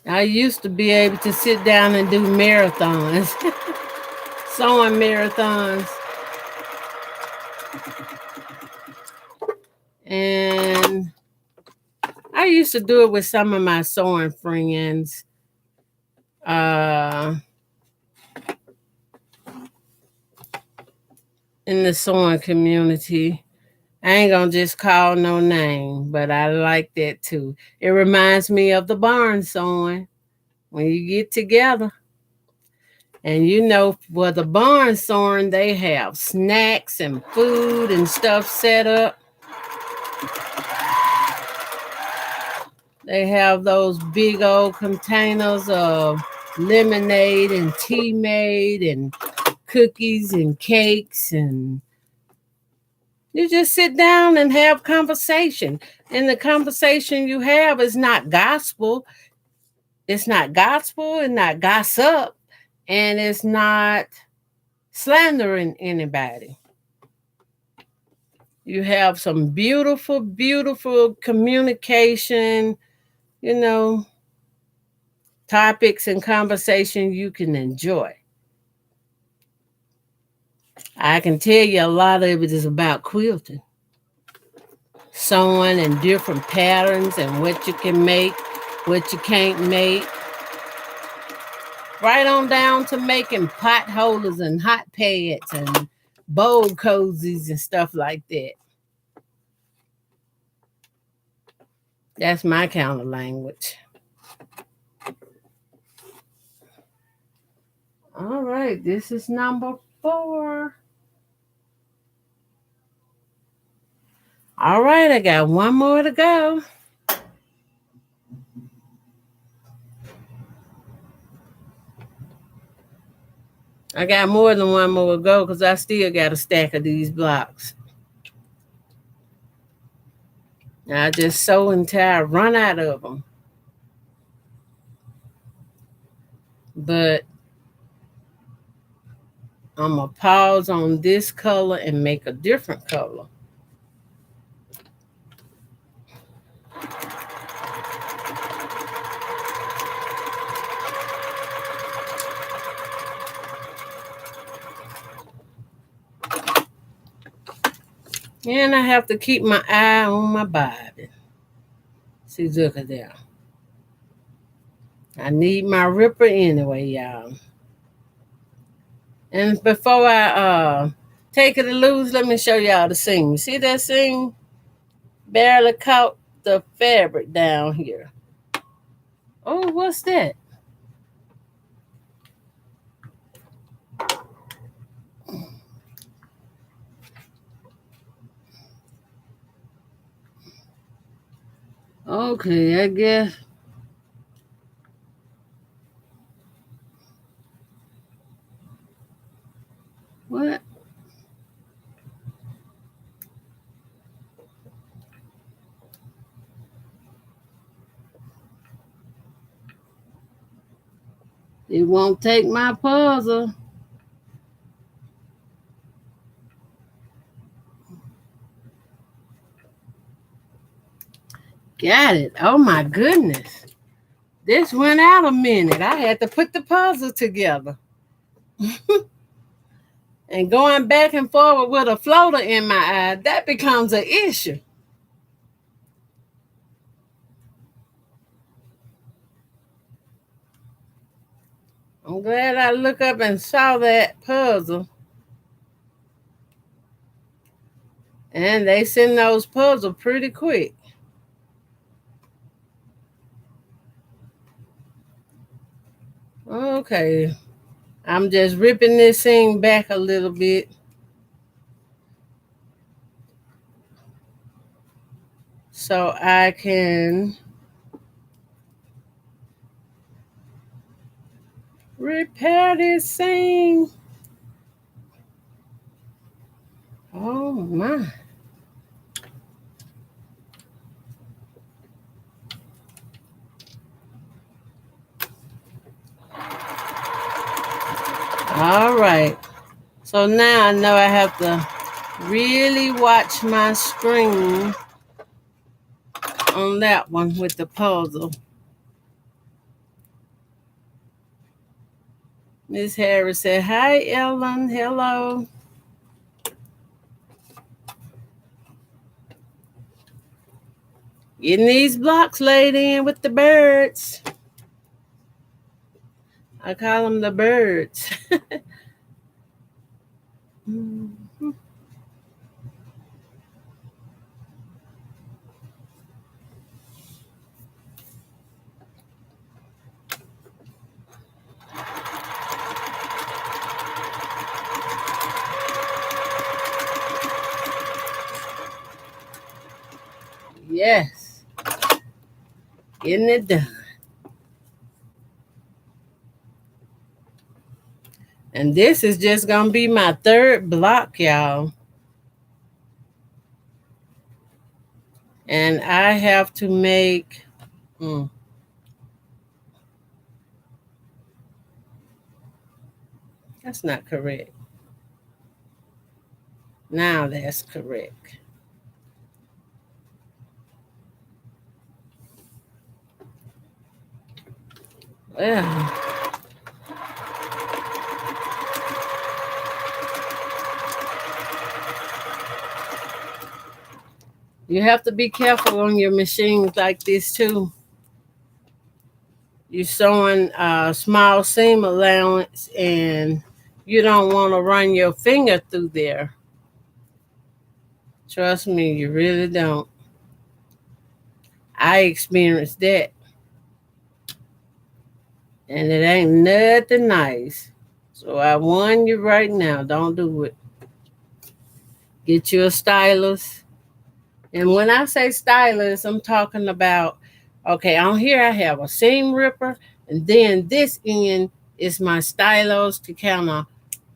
I used to be able to sit down and do marathons, sewing marathons. And I used to do it with some of my sewing friends. in the sewing community. I ain't gonna just call no name, but I like that too. It reminds me of the barn sewing when you get together. And you know, for the barn sewing, they have snacks and food and stuff set up. They have those big old containers of lemonade and tea made and cookies and cakes, and you just sit down and have conversation. And the conversation you have is not gospel. It's not gospel and not gossip, and it's not slandering anybody. You have some beautiful, beautiful communication, you know, topics and conversation you can enjoy. I can tell you a lot of it is about quilting, sewing and different patterns and what you can make, what you can't make, right on down to making pot holders and hot pads and bowl cozies and stuff like that. That's my kind of language. All right, this is number 4. All right, I got one more to go. I got more than one more to go because I still got a stack of these blocks. I just sew until I run out of them. But I'm going to pause on this color and make a different color. And I have to keep my eye on my Bible. See, look at that. I need my ripper anyway, y'all. And before I take it loose, let me show y'all the seam. See that seam? Barely caught the fabric down here. Oh, what's that? Okay, I guess. What? It won't take my puzzle. Got it. Oh my goodness. This went out a minute. I had to put the puzzle together. And going back and forward with a floater in my eye, that becomes an issue. I'm glad I looked up and saw that puzzle. And they send those puzzles pretty quick. Okay. I'm just ripping this thing back a little bit. So I can repair this thing. Oh my. All right. So now I know I have to really watch my screen on that one with the puzzle. Miss Harris said, "Hi, Ellen. Hello." Getting these blocks laid in with the birds. I call them the birds. Yes, getting it done. And this is just gonna be my third block, y'all. And I have to make. Mm, that's not correct. Now that's correct. Well, you have to be careful on your machines like this too. You're sewing a small seam allowance and you don't want to run your finger through there. Trust me, you really don't. I experienced that and it ain't nothing nice. So I warn you right now, don't do it. Get you a stylus. And when I say stylus, I'm talking about, okay, on here I have a seam ripper, and then this end is my stylus to kind of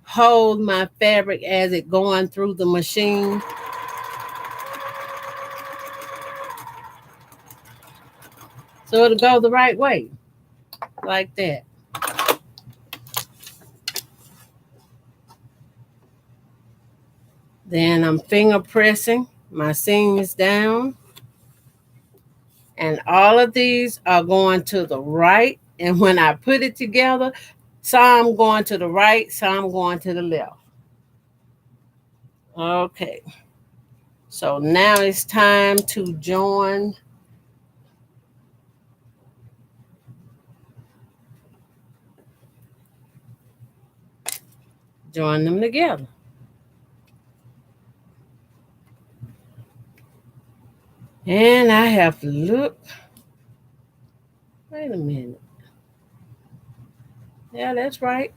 hold my fabric as it going through the machine. So it'll go the right way, like that. Then I'm finger pressing my seams down. And all of these are going to the right. And when I put it together, some going to the right, some going to the left. Okay. So now it's time to join them together. And I have to look. Wait a minute. Yeah, that's right.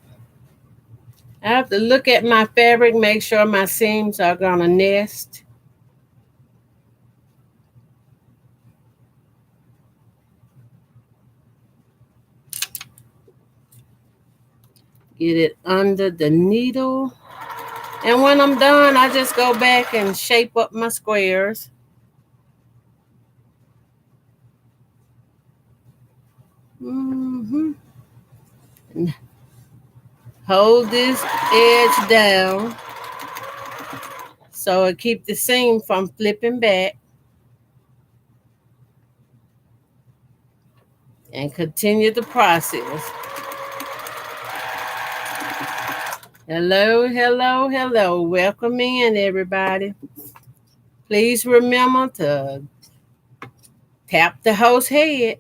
I have to look at my fabric, make sure my seams are gonna nest. Get it under the needle. And when I'm done, I just go back and shape up my squares. Mm-hmm. And hold this edge down so it keep the seam from flipping back. And continue the process. Hello, hello, hello. Welcome in, everybody. Please remember to tap the host head.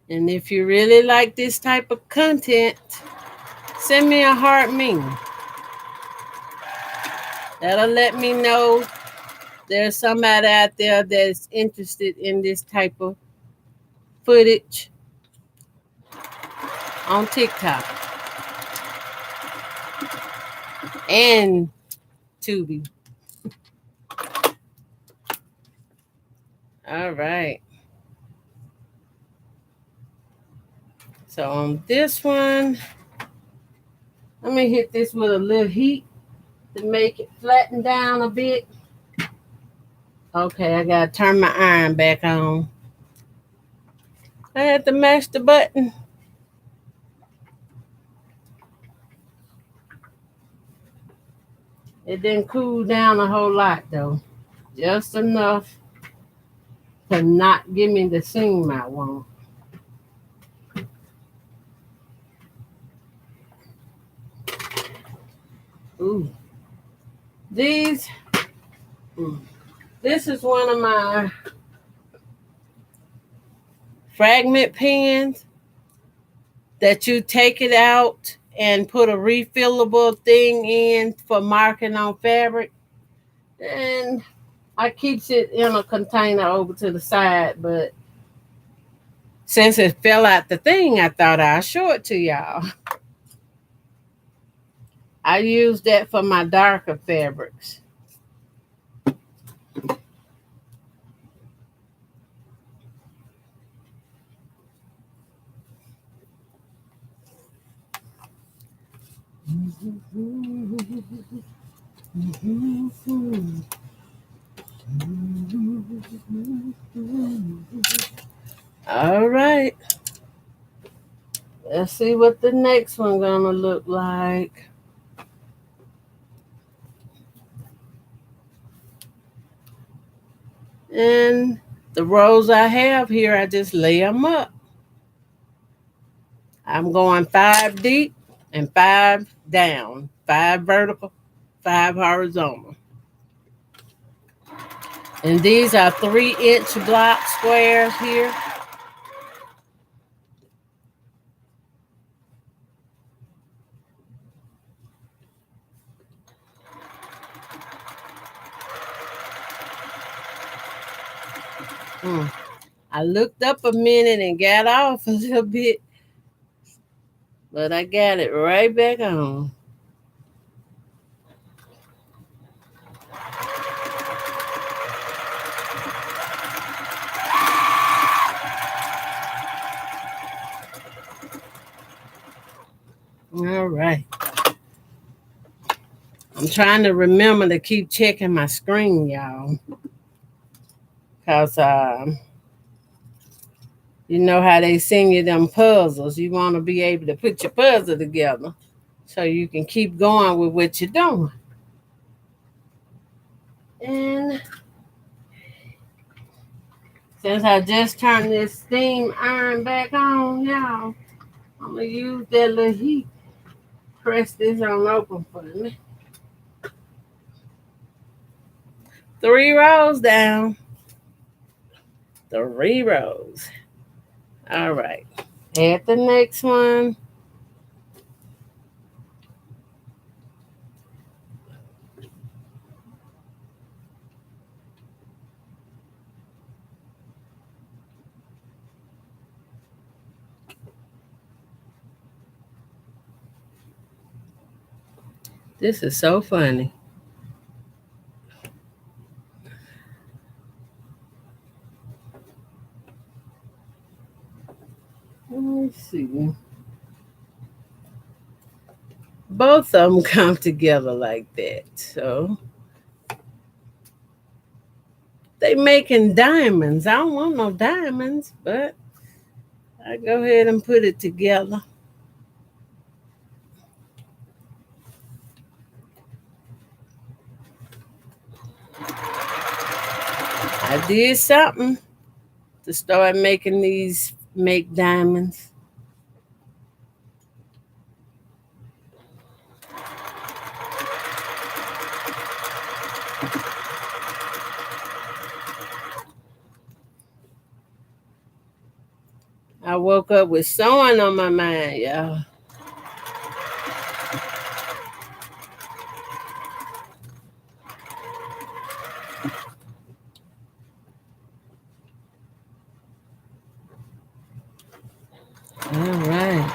And if you really like this type of content, send me a heart meme. That'll let me know there's somebody out there that's interested in this type of footage on TikTok and Tubi. All right. So on this one, let me hit this with a little heat to make it flatten down a bit. Okay, I gotta turn my iron back on. I had to mash the button. It didn't cool down a whole lot though. Just enough to not give me the seam I want. Ooh. These, this is one of my fragment pens that you take it out and put a refillable thing in for marking on fabric. And I keeps it in a container over to the side, but since it fell out the thing, I thought I'd show it to y'all. I use that for my darker fabrics. All right. Let's see what the next one gonna look like. And the rows I have here, I just lay them up. I'm going 5 deep and 5 down, 5 vertical, 5 horizontal. And these are 3-inch block squares here. Hmm. I looked up a minute and got off a little bit, but I got it right back on. All right. I'm trying to remember to keep checking my screen, y'all. Because you know how they send you them puzzles. You want to be able to put your puzzle together so you can keep going with what you're doing. And since I just turned this steam iron back on, y'all, I'm going to use that little heat. Press this on open for me. 3 rows down. 3 rows. All right. Add the next one. This is so funny. Let me see. Both of them come together like that. So they making diamonds. I don't want no diamonds, but I go ahead and put it together. I did something to start making these make diamonds. I woke up with sewing on my mind, y'all. All right.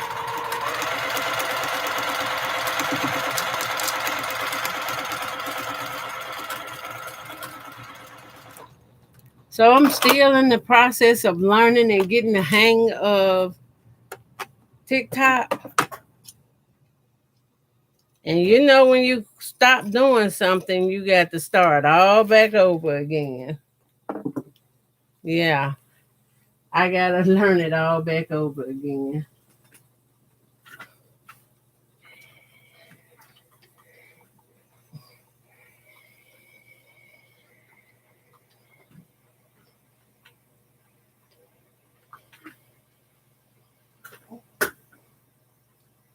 So I'm still in the process of learning and getting the hang of TikTok. And you know, when you stop doing something, you got to start all back over again. Yeah, I got to learn it all back over again.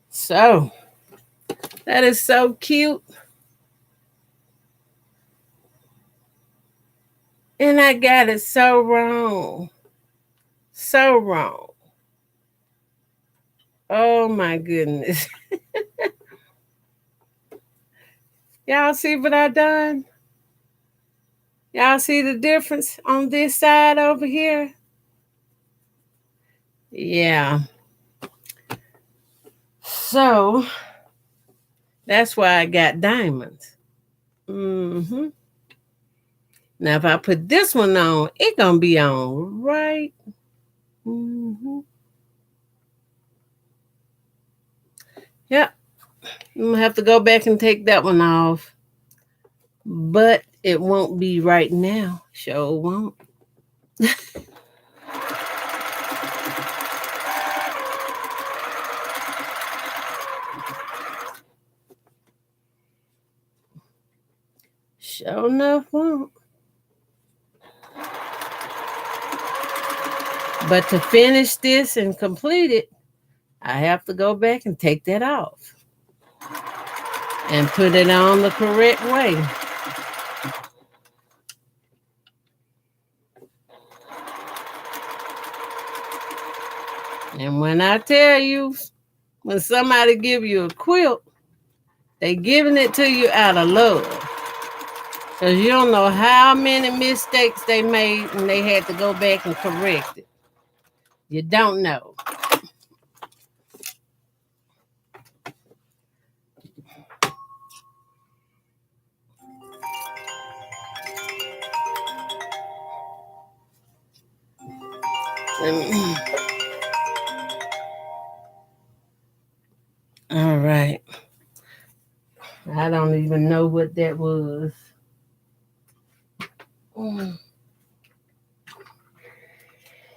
So, that is so cute. And I got it so wrong. So wrong. Oh my goodness. Y'all see what I done? Y'all see the difference on this side over here? Yeah. So That's why I got diamonds. Mm-hmm. Now, if I put this one on, it gonna be on right. Mm-hmm. Yep. I'm gonna have to go back and take that one off. But it won't be right now. Sure won't. Sure enough won't. But to finish this and complete it, I have to go back and take that off and put it on the correct way. And when I tell you, when somebody give you a quilt, they giving it to you out of love. Because you don't know how many mistakes they made and they had to go back and correct it. You don't know. All right. I don't even know what that was.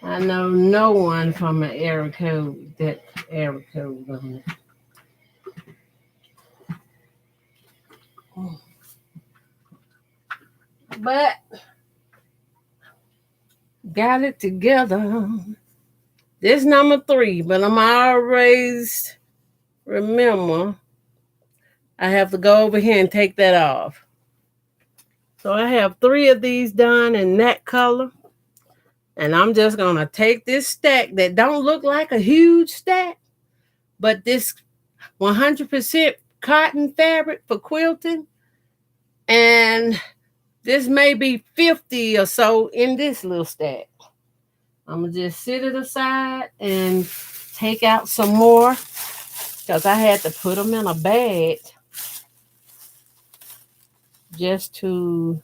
I know no one from an error code that error code on it. But got it together. This number 3, but I'm always remember I have to go over here and take that off. So I have 3 of these done in that color. And I'm just gonna take this stack that don't look like a huge stack, but this 100% cotton fabric for quilting, and this may be 50 or so in this little stack. I'm gonna just sit it aside and take out some more because I had to put them in a bag just to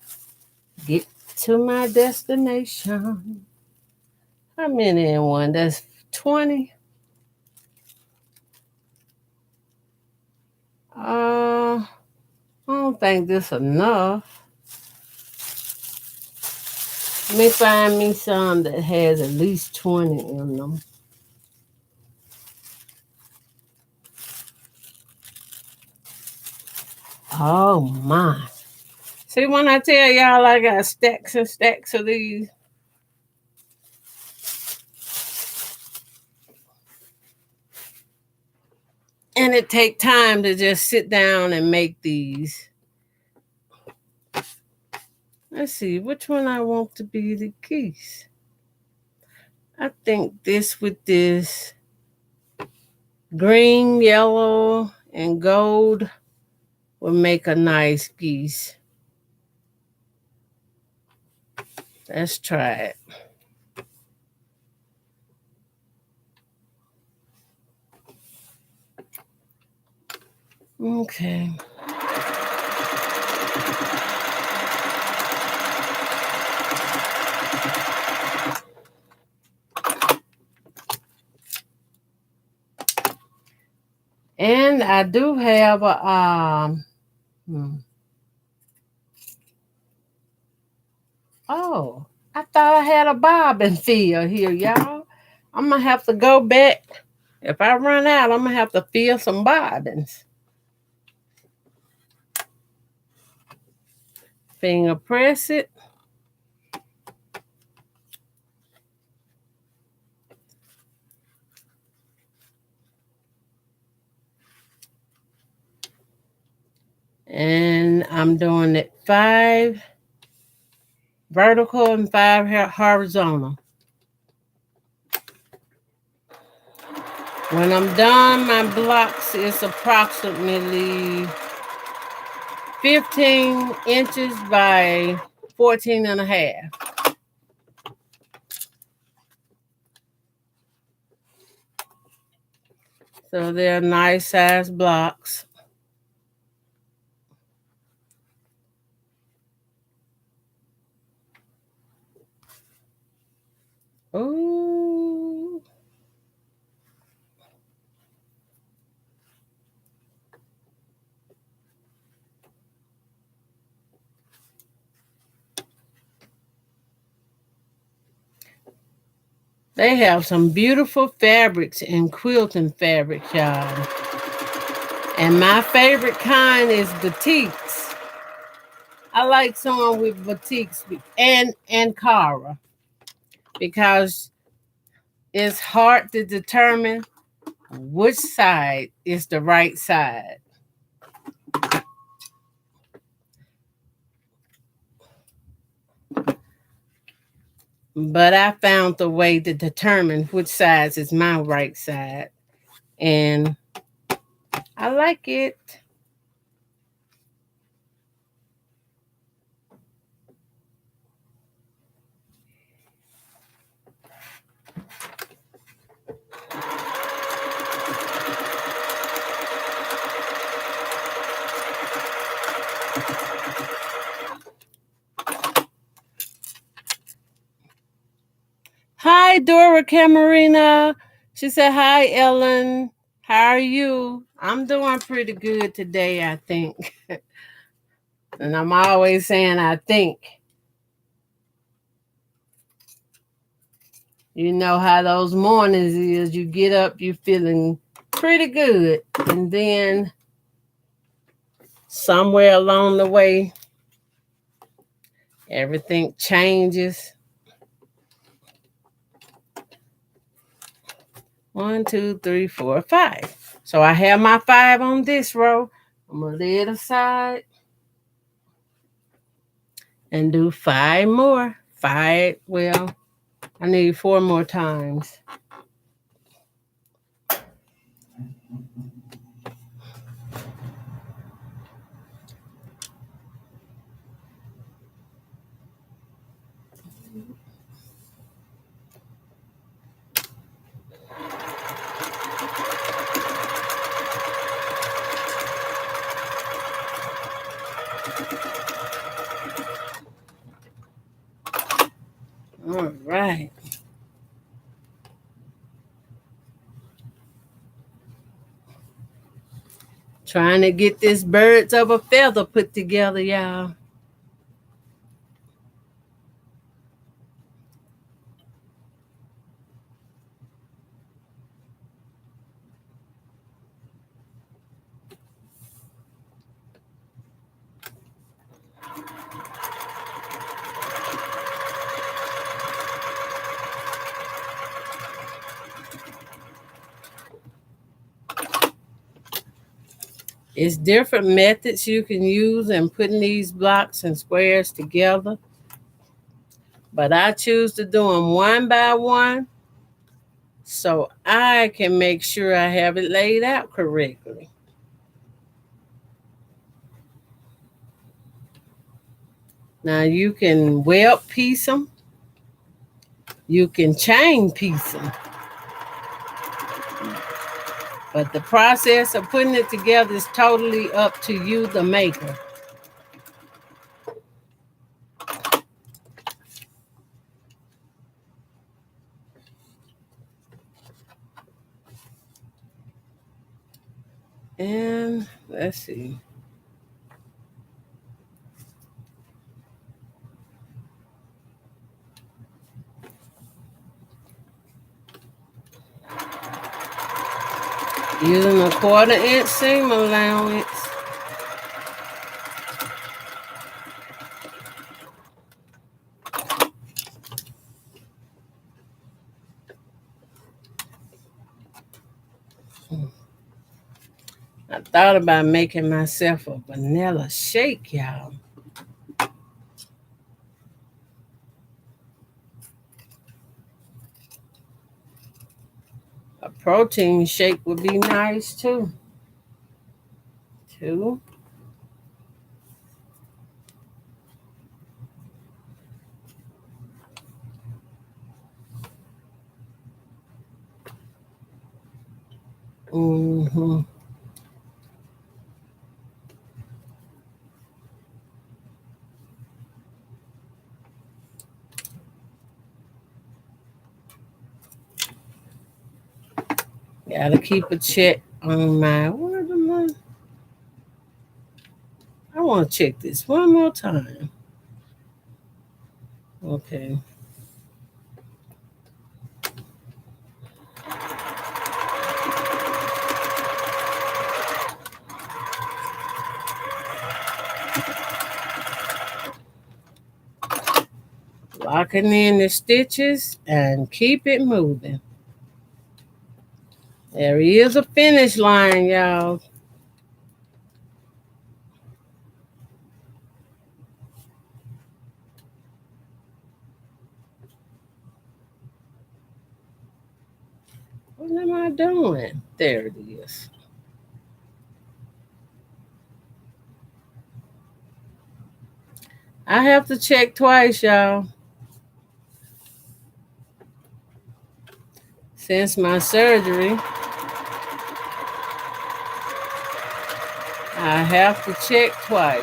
get to my destination. How many in one? That's 20. I don't think this enough. Let me find me some that has at least 20 in them. Oh my. See, when I tell y'all I got stacks and stacks of these, and it take time to just sit down and make these. Let's see, which one I want to be the geese. I think this with this green, yellow, and gold will make a nice geese. Let's try it. Okay. And I do have a oh, I thought I had a bobbin fill here, y'all. I'm gonna have to go back. If I run out, I'm gonna have to fill some bobbins. Finger press it. And I'm doing it 5 vertical and 5 horizontal. When I'm done, my blocks is approximately 15 inches by 14 and a half. So they're nice size blocks. Ooh. They have some beautiful fabrics and quilting fabrics, y'all. And my favorite kind is batiks. I like someone with batiks and Cara because it's hard to determine which side is the right side. But I found the way to determine which side is my right side. And I like it. Hi, Dora Camarina. She said, hi, Ellen. How are you? I'm doing pretty good today, I think. And I'm always saying, I think. You know how those mornings is. You get up, you feeling pretty good. And then somewhere along the way, everything changes. 1, 2, 3, 4, 5. So I have my 5 on this row. I'm going to lay it aside and do 5 more. 5, well, I need 4 more times. All right. Trying to get this birds of a feather put together, y'all. It's different methods you can use in putting these blocks and squares together. But I choose to do them one by one so I can make sure I have it laid out correctly. Now you can welt piece them. You can chain piece them. But the process of putting it together is totally up to you, the maker. And let's see. Using a 1/4 inch seam allowance. I thought about making myself a vanilla shake, y'all. A protein shake would be nice too. 2. Mm-hmm. Gotta keep a check on my. Where the my? I want to check this one more time. Okay. Locking in the stitches and keep it moving. There is a finish line, y'all. What am I doing? There it is. I have to check twice, y'all. Since my surgery, I have to check twice.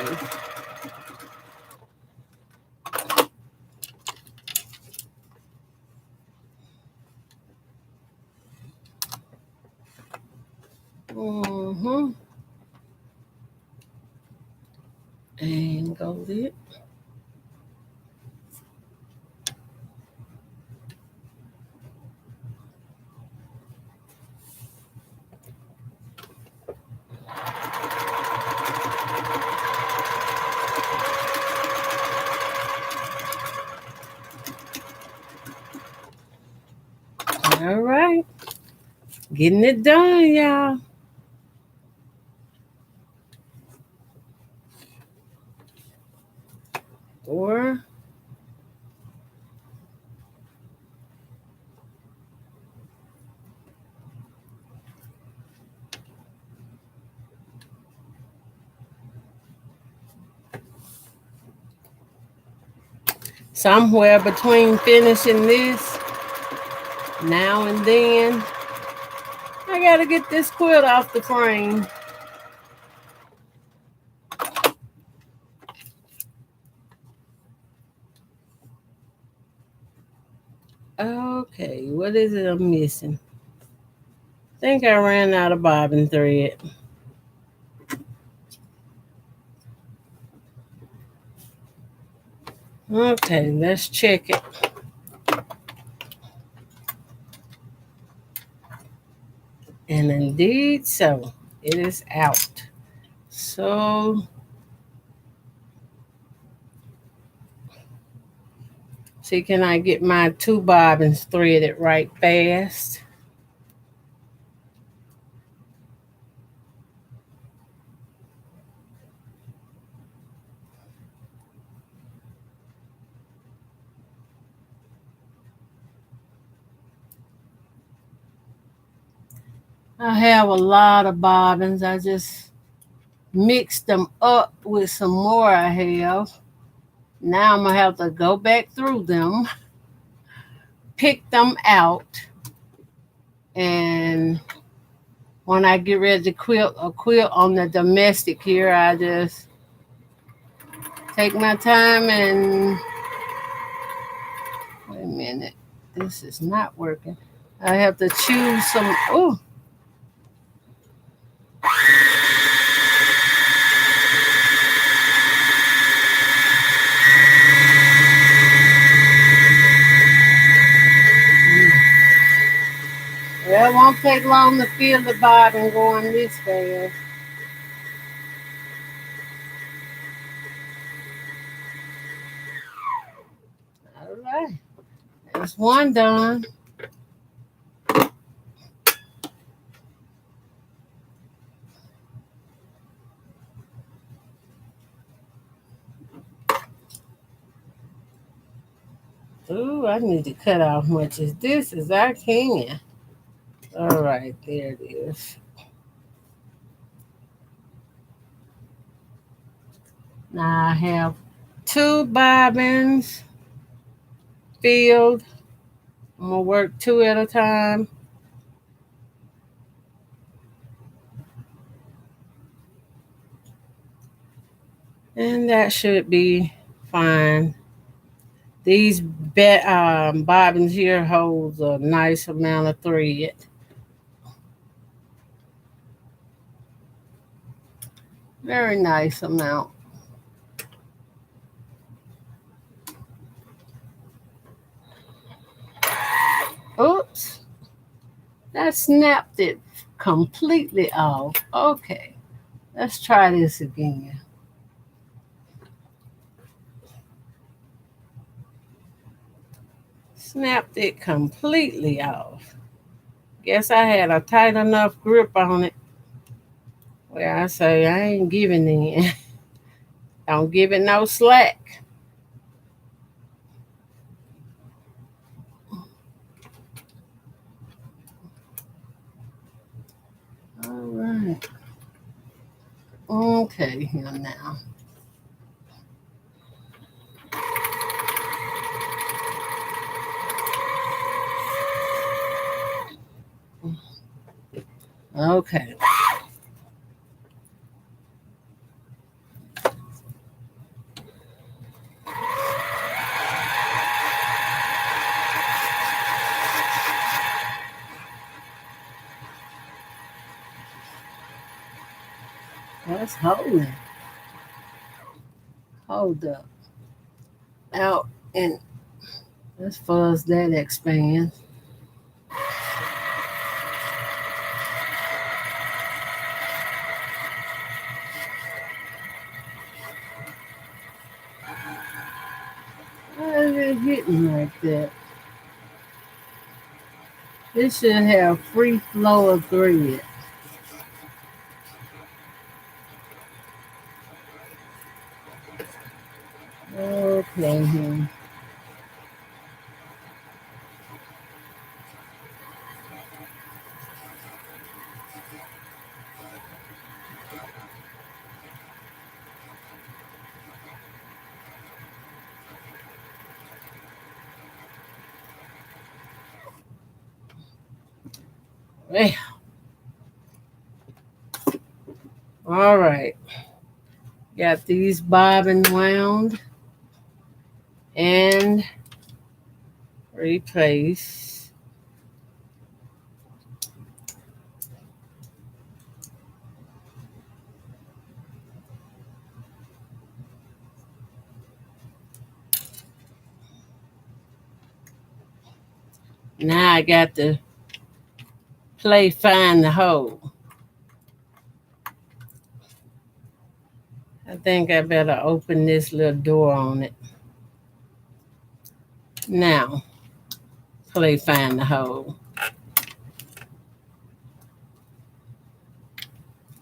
Mm-hmm. Angled it. All right. Getting it done, y'all. Or somewhere between finishing this now and then, I gotta get this quilt off the frame. Okay, what is it I'm missing? I think I ran out of bobbin thread. Okay, let's check it. And indeed so, it is out. So, see, can I get my 2 bobbins threaded right fast? I have a lot of bobbins. I just mixed them up with some more I have. Now I'm going to have to go back through them, pick them out, and when I get ready to quilt on the domestic here, I just take my time and wait a minute. This is not working. I have to choose some. Oh, well, it won't take long to feel the bobbin going this fast. All right, there's one done. Ooh, I need to cut off much of this as I can. All right, there it is. Now I have 2 bobbins filled. I'm gonna work 2 at a time. And that should be fine. These bobbins here holds a nice amount of thread. Very nice amount. Oops. That snapped it completely off. Okay. Let's try this again. Snapped it completely off. Guess I had a tight enough grip on it where I say I ain't giving in. Don't give it no slack. All right. Okay, here now. Okay. Let's hold it. Hold up. Out and as far as that expands. Why is it hitting like that? This should have free flow of thread. Okay. Well, all right. Got these bobbin wound and replace. Now I got to play find the hole. I think I better open this little door on it. Now, play find the hole.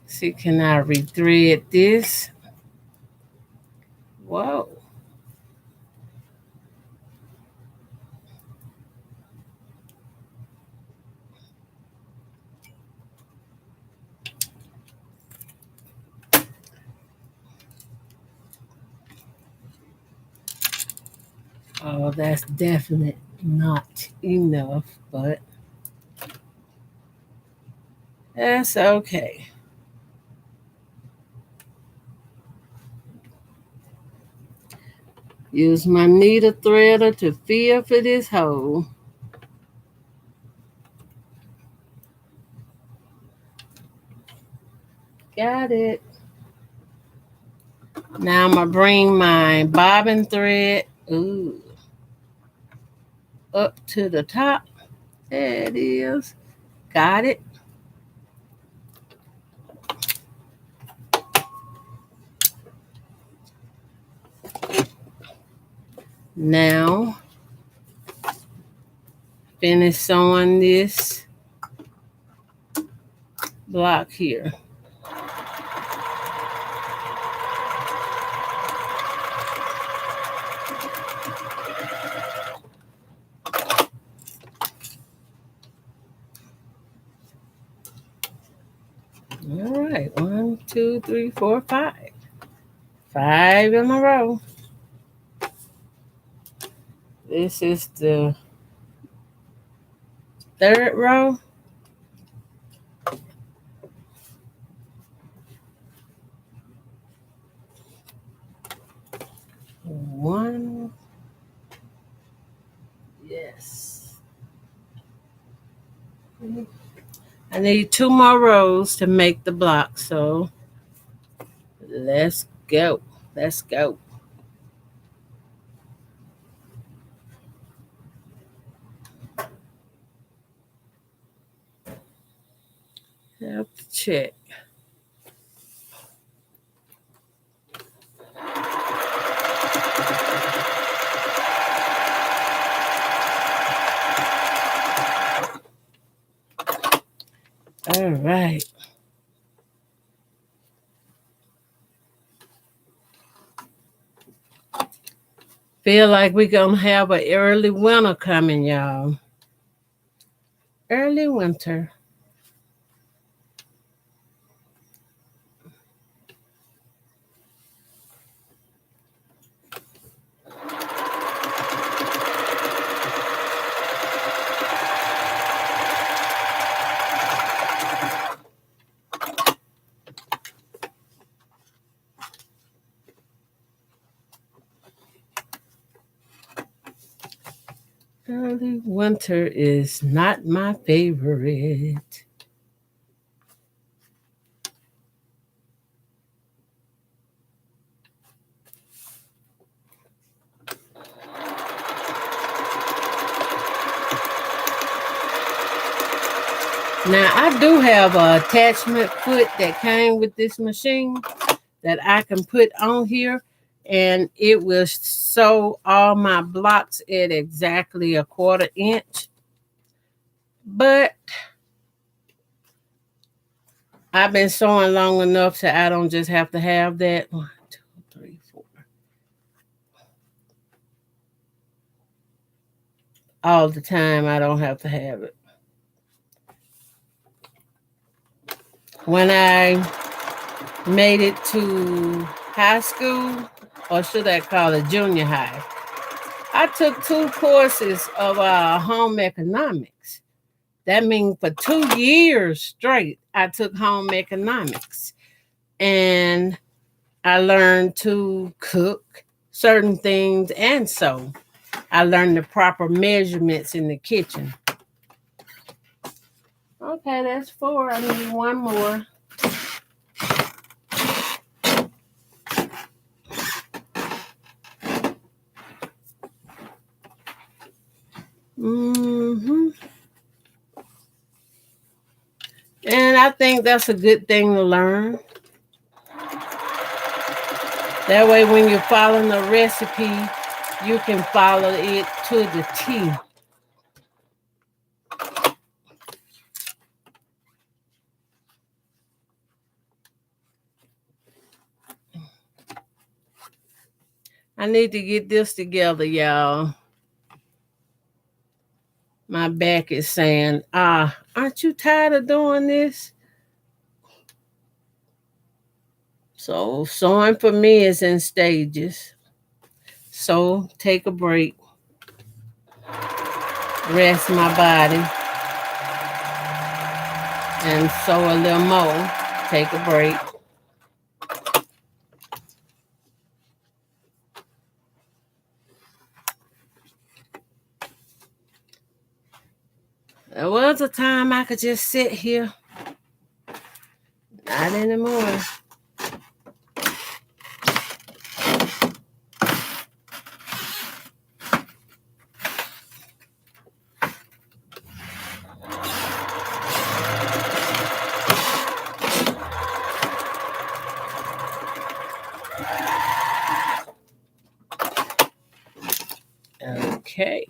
See, can I rethread this? Whoa. Oh, that's definitely not enough, but that's okay. Use my needle threader to feel for this hole. Got it. Now I'm gonna bring my bobbin thread up to the top. There it is. Got it. Now finish sewing this block here. All right, 1, 2, 3, 4, 5. 5 in a row. This is the third row. One. Yes. I need 2 more rows to make the block, so Let's go. Let's go. Have to check. All right. Feel like we're gonna have an early winter coming, y'all. Early winter. Early winter is not my favorite. Now I do have a attachment foot that came with this machine that I can put on here, and it will sew all my blocks at exactly a 1/4 inch. But I've been sewing long enough so I don't just have to have that. 1, 2, 3, 4. All the time, I don't have to have it. When I made it to high school, or should I call it junior high, I took 2 courses of home economics. That means for 2 years straight, I took home economics. And I learned to cook certain things and sew. I learned the proper measurements in the kitchen. Okay, that's 4. I need one more. hmm And I think that's a good thing to learn. That way, when you're following the recipe, you can follow it to the T. I need to get this together, y'all. My back is saying, aren't you tired of doing this? So, sewing for me is in stages. So, take a break, rest my body, and sew a little more. Take a break. There was a time I could just sit here. Not anymore. Okay.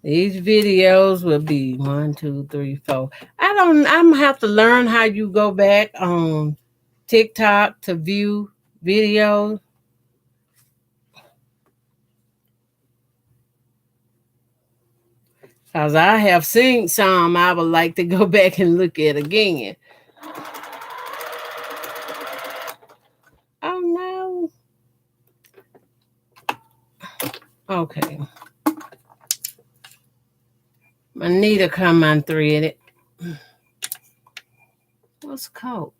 These videos will be 1, 2, 3, 4. I'm gonna have to learn how you go back on TikTok to view videos. Cause I have seen some I would like to go back and look at again. Oh no. Okay. My needle come unthreaded. What's coat?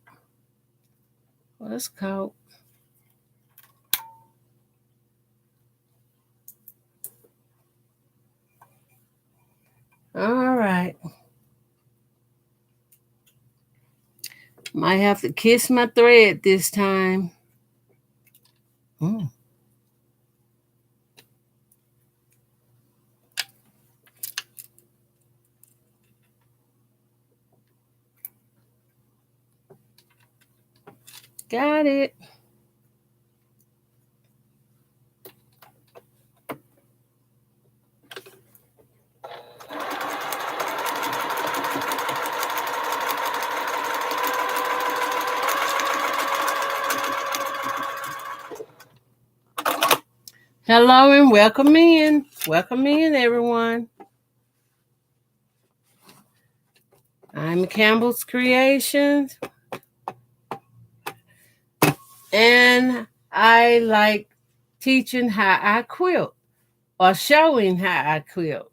What's coat? All right. Might have to kiss my thread this time. Mm. Got it. Hello and welcome in. Welcome in, everyone. I'm Campbell's Creations, and I like teaching how I quilt or showing how I quilt.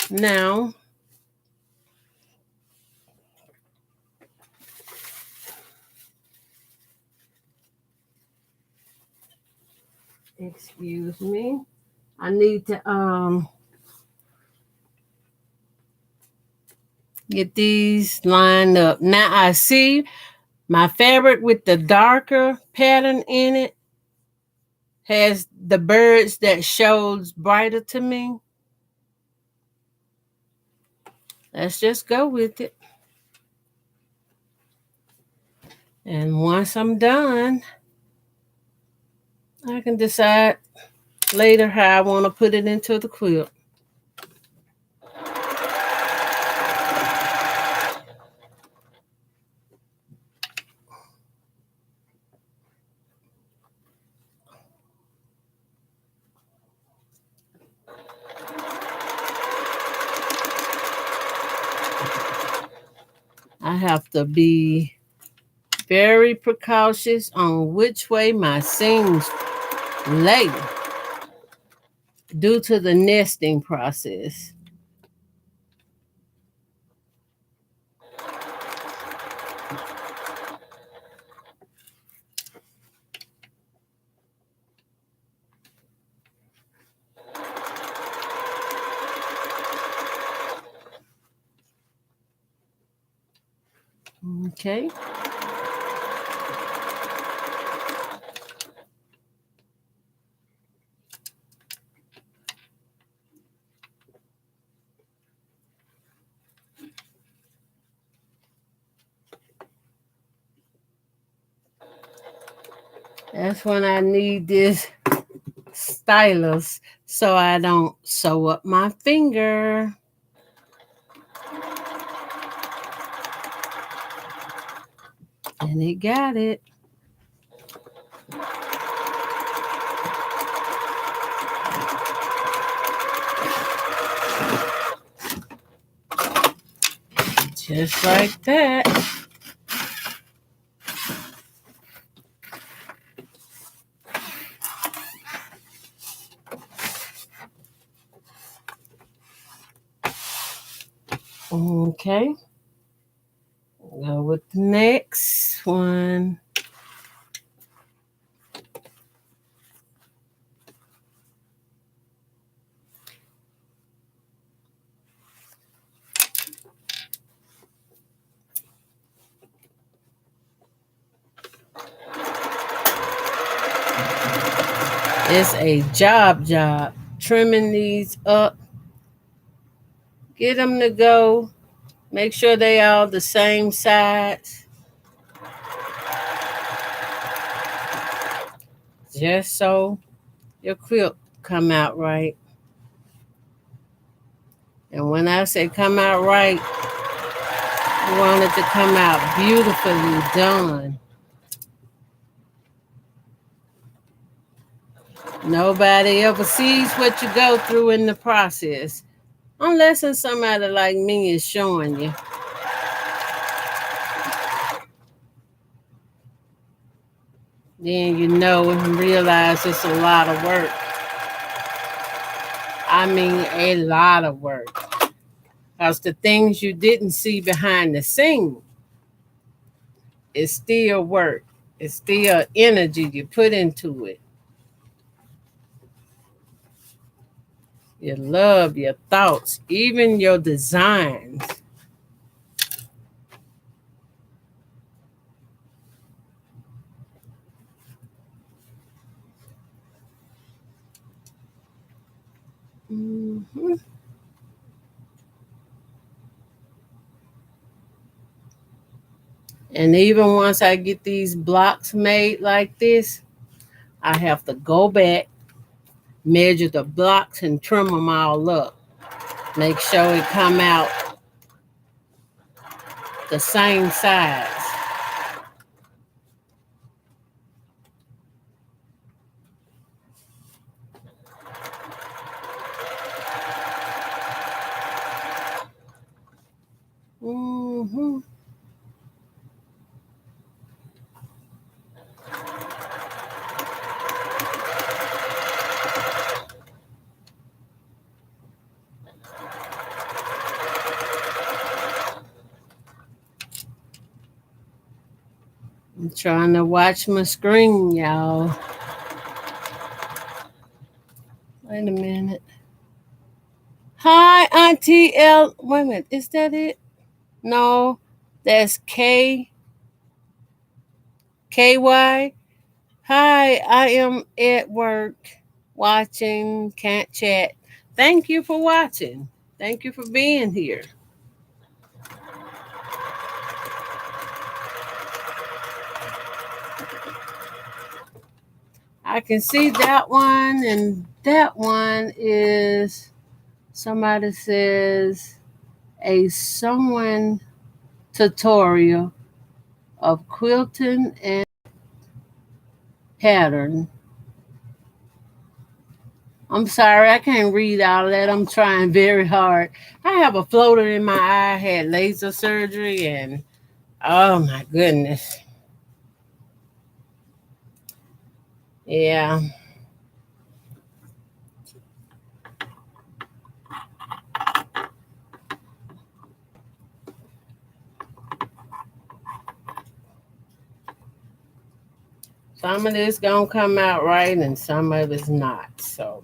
Now, excuse me, I need to get these lined up. Now I see my fabric with the darker pattern in it has the birds that shows brighter to me. Let's just go with it. And once I'm done, I can decide later how I want to put it into the quilt. I have to be very precautious on which way my seams lay due to the nesting process. Okay. That's when I need this stylus so I don't sew up my finger. And it got it. Just like that. Okay. Go with the next one. It's a job. Trimming these up. Get them to go. Make sure they all the same size. Just so your quilt come out right. And when I say come out right, you want it to come out beautifully done. Nobody ever sees what you go through in the process. Unless it's somebody like me is showing you. Then you know and realize it's a lot of work. I mean, a lot of work. Because the things you didn't see behind the scene, it's still work. It's still energy you put into it. Your love, your thoughts, even your designs. Mhm. And even once I get these blocks made like this, I have to go back, measure the blocks, and trim them all up. Make sure it come out the same size. Hmm. I'm trying to watch my screen, y'all. Wait a minute. Hi, Auntie L. Wait a minute. Is that it? No, that's KY. Hi, I am at work watching, can't chat. Thank you for watching. Thank you for being here. I can see that one, and that one is somebody says a someone tutorial of quilting and pattern. I'm sorry, I can't read all of that. I'm trying very hard. I have a floater in my eye, I had laser surgery, and oh my goodness. Yeah. Some of this gonna come out right and some of it's not. So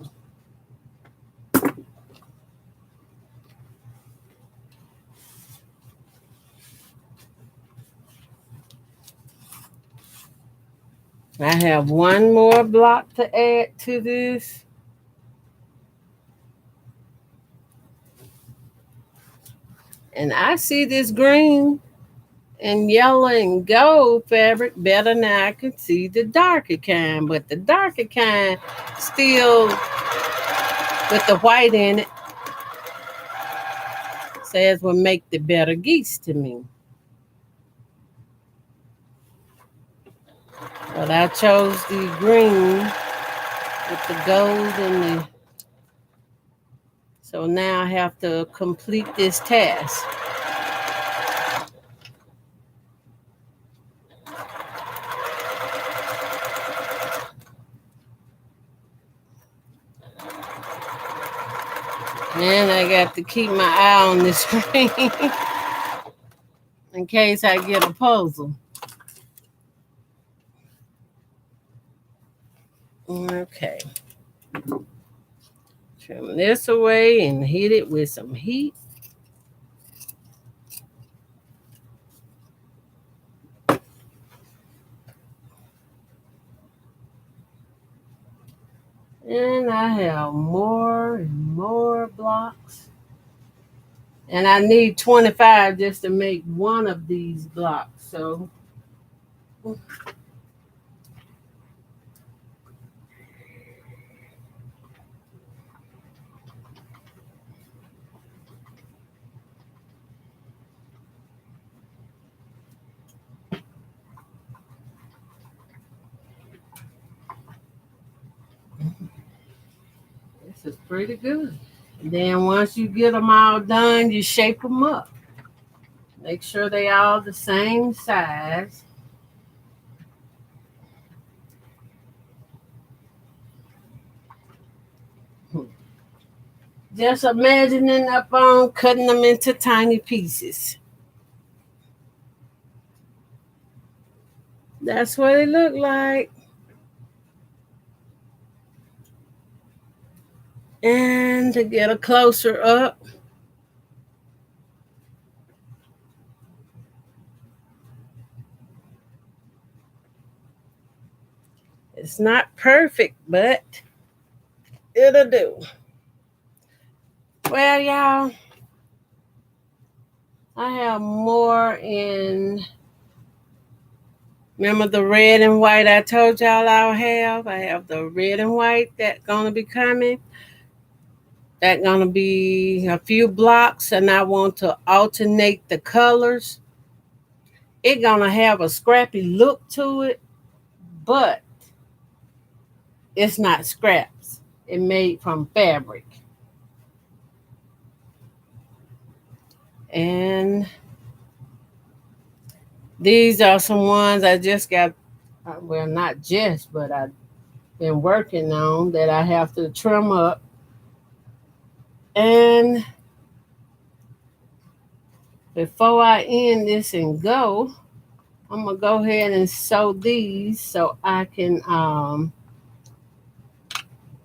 I have one more block to add to this. And I see this green and yellow and gold fabric better now. I can see the darker kind, but the darker kind still with the white in it says will make the better geese to me. But I chose the green with the gold and the, so now I have to complete this task. And I got to keep my eye on the screen in case I get a puzzle. Okay. Trim this away and hit it with some heat. And I have more and more blocks. And I need 25 just to make one of these blocks. So this is pretty good. And then once you get them all done, you shape them up. Make sure they all the same size. Just imagining up on cutting them into tiny pieces. That's what it looked like. And to get a closer up, it's not perfect, but it'll do. Well, y'all, I have more in. Remember the red and white I told y'all I'll have? I have the red and white that's gonna be coming. That's gonna be a few blocks, and I want to alternate the colors. It's gonna have a scrappy look to it, but it's not scraps. It's made from fabric. And these are some ones I just got, well, not just, but I've been working on that I have to trim up. And before I end this and go, I'm going to go ahead and sew these so I can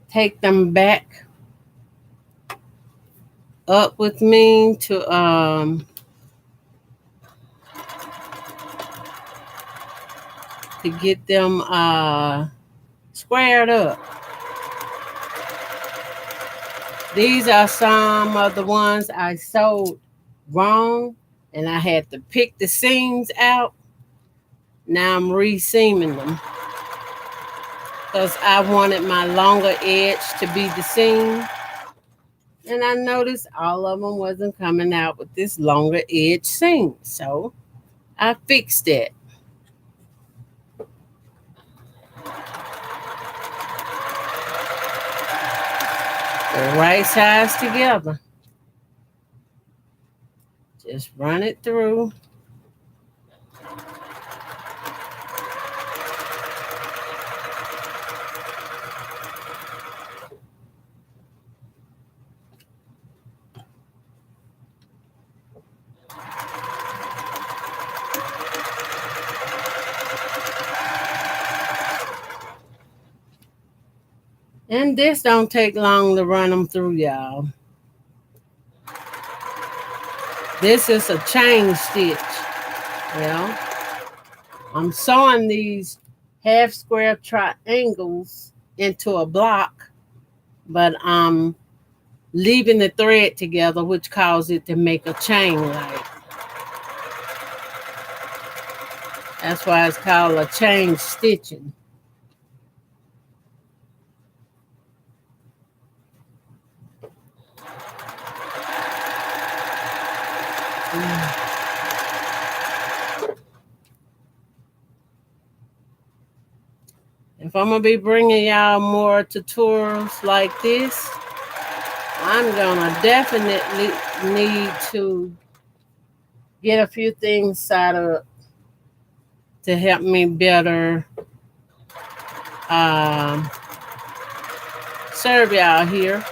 take them back up with me to get them squared up. These are some of the ones I sewed wrong, and I had to pick the seams out. Now I'm re-seaming them because I wanted my longer edge to be the seam. And I noticed all of them wasn't coming out with this longer edge seam. So I fixed it. The right sides together. Just run it through. And this don't take long to run them through, y'all. This is a chain stitch. Well, I'm sewing these half square triangles into a block, but I'm leaving the thread together, which causes it to make a chain like. That's why it's called a chain stitching. If I'm going to be bringing y'all more tutorials like this, I'm going to definitely need to get a few things set up to help me better serve y'all here.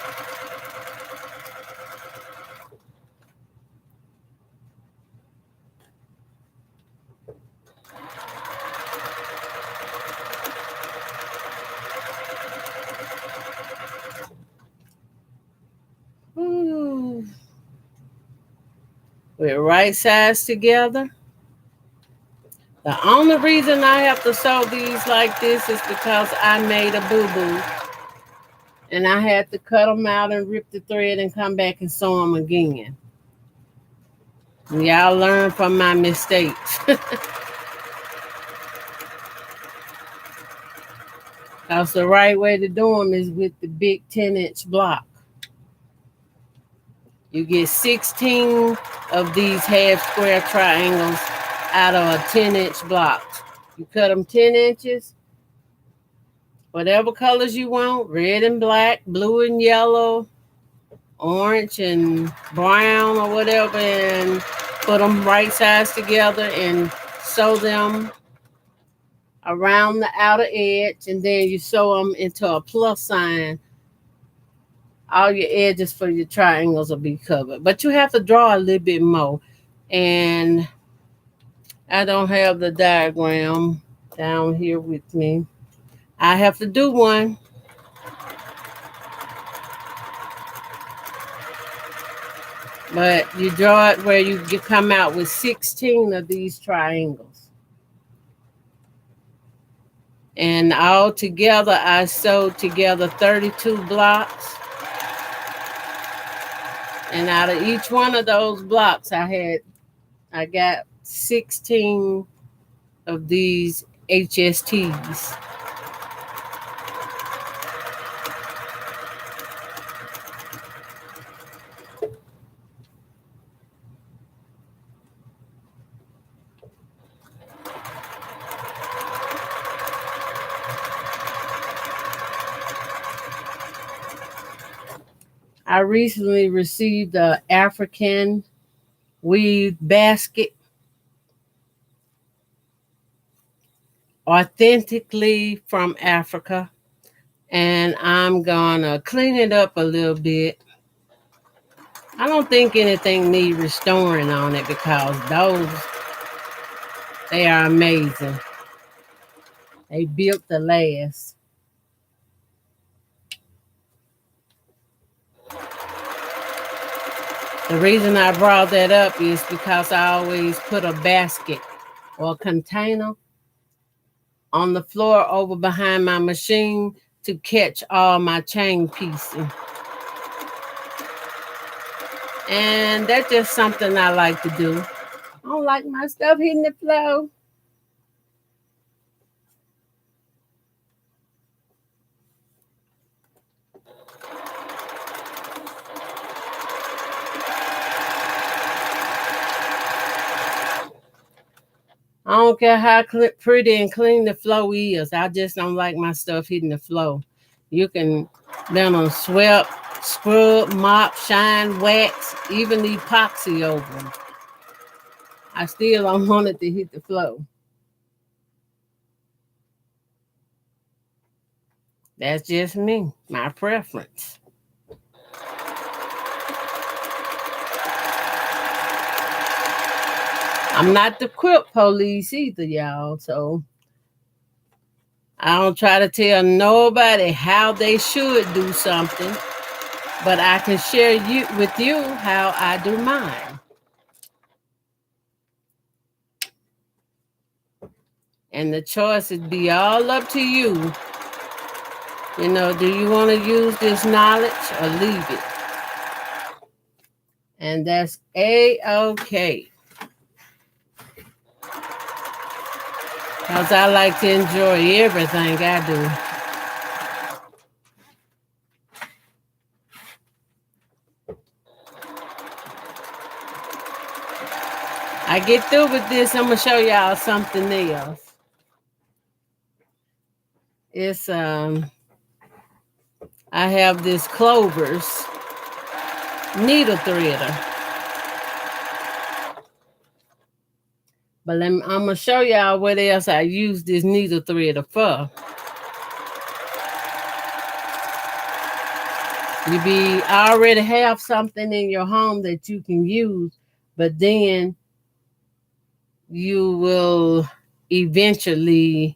Ooh. With right sides together. The only reason I have to sew these like this is because I made a boo-boo. And I had to cut them out and rip the thread and come back and sew them again. And y'all learn from my mistakes. Because the right way to do them is with the big 10-inch block. You get 16 of these half square triangles out of a 10-inch block. You cut them 10 inches, whatever colors you want, red and black, blue and yellow, orange and brown or whatever, and put them right sides together and sew them around the outer edge, and then you sew them into a plus sign. All your edges for your triangles will be covered. But you have to draw a little bit more. And I don't have the diagram down here with me. I have to do one. But you draw it where you come out with 16 of these triangles. And all together, I sewed together 32 blocks. And out of each one of those blocks, I got 16 of these HSTs. I recently received an African weave basket, authentically from Africa, and I'm gonna clean it up a little bit. I don't think anything needs restoring on it because they are amazing. They built to last. The reason I brought that up is because I always put a basket or a container on the floor over behind my machine to catch all my chain pieces. And that's just something I like to do. I don't like my stuff hitting the floor. I don't care how pretty and clean the floor is. I just don't like my stuff hitting the floor. You can let them swept, scrub, mop, shine, wax, even epoxy over them. I still don't want it to hit the floor. That's just me, my preference. I'm not the quilt police either, y'all. So I don't try to tell nobody how they should do something, but I can share with you how I do mine. And the choice would be all up to you. You know, do you want to use this knowledge or leave it? And that's A-OK. Because I like to enjoy everything I do. I get through with this, I'm going to show y'all something else. It's, I have this Clover's needle threader. But I'm going to show y'all what else I use this needle threader for. You already have something in your home that you can use, but then you will eventually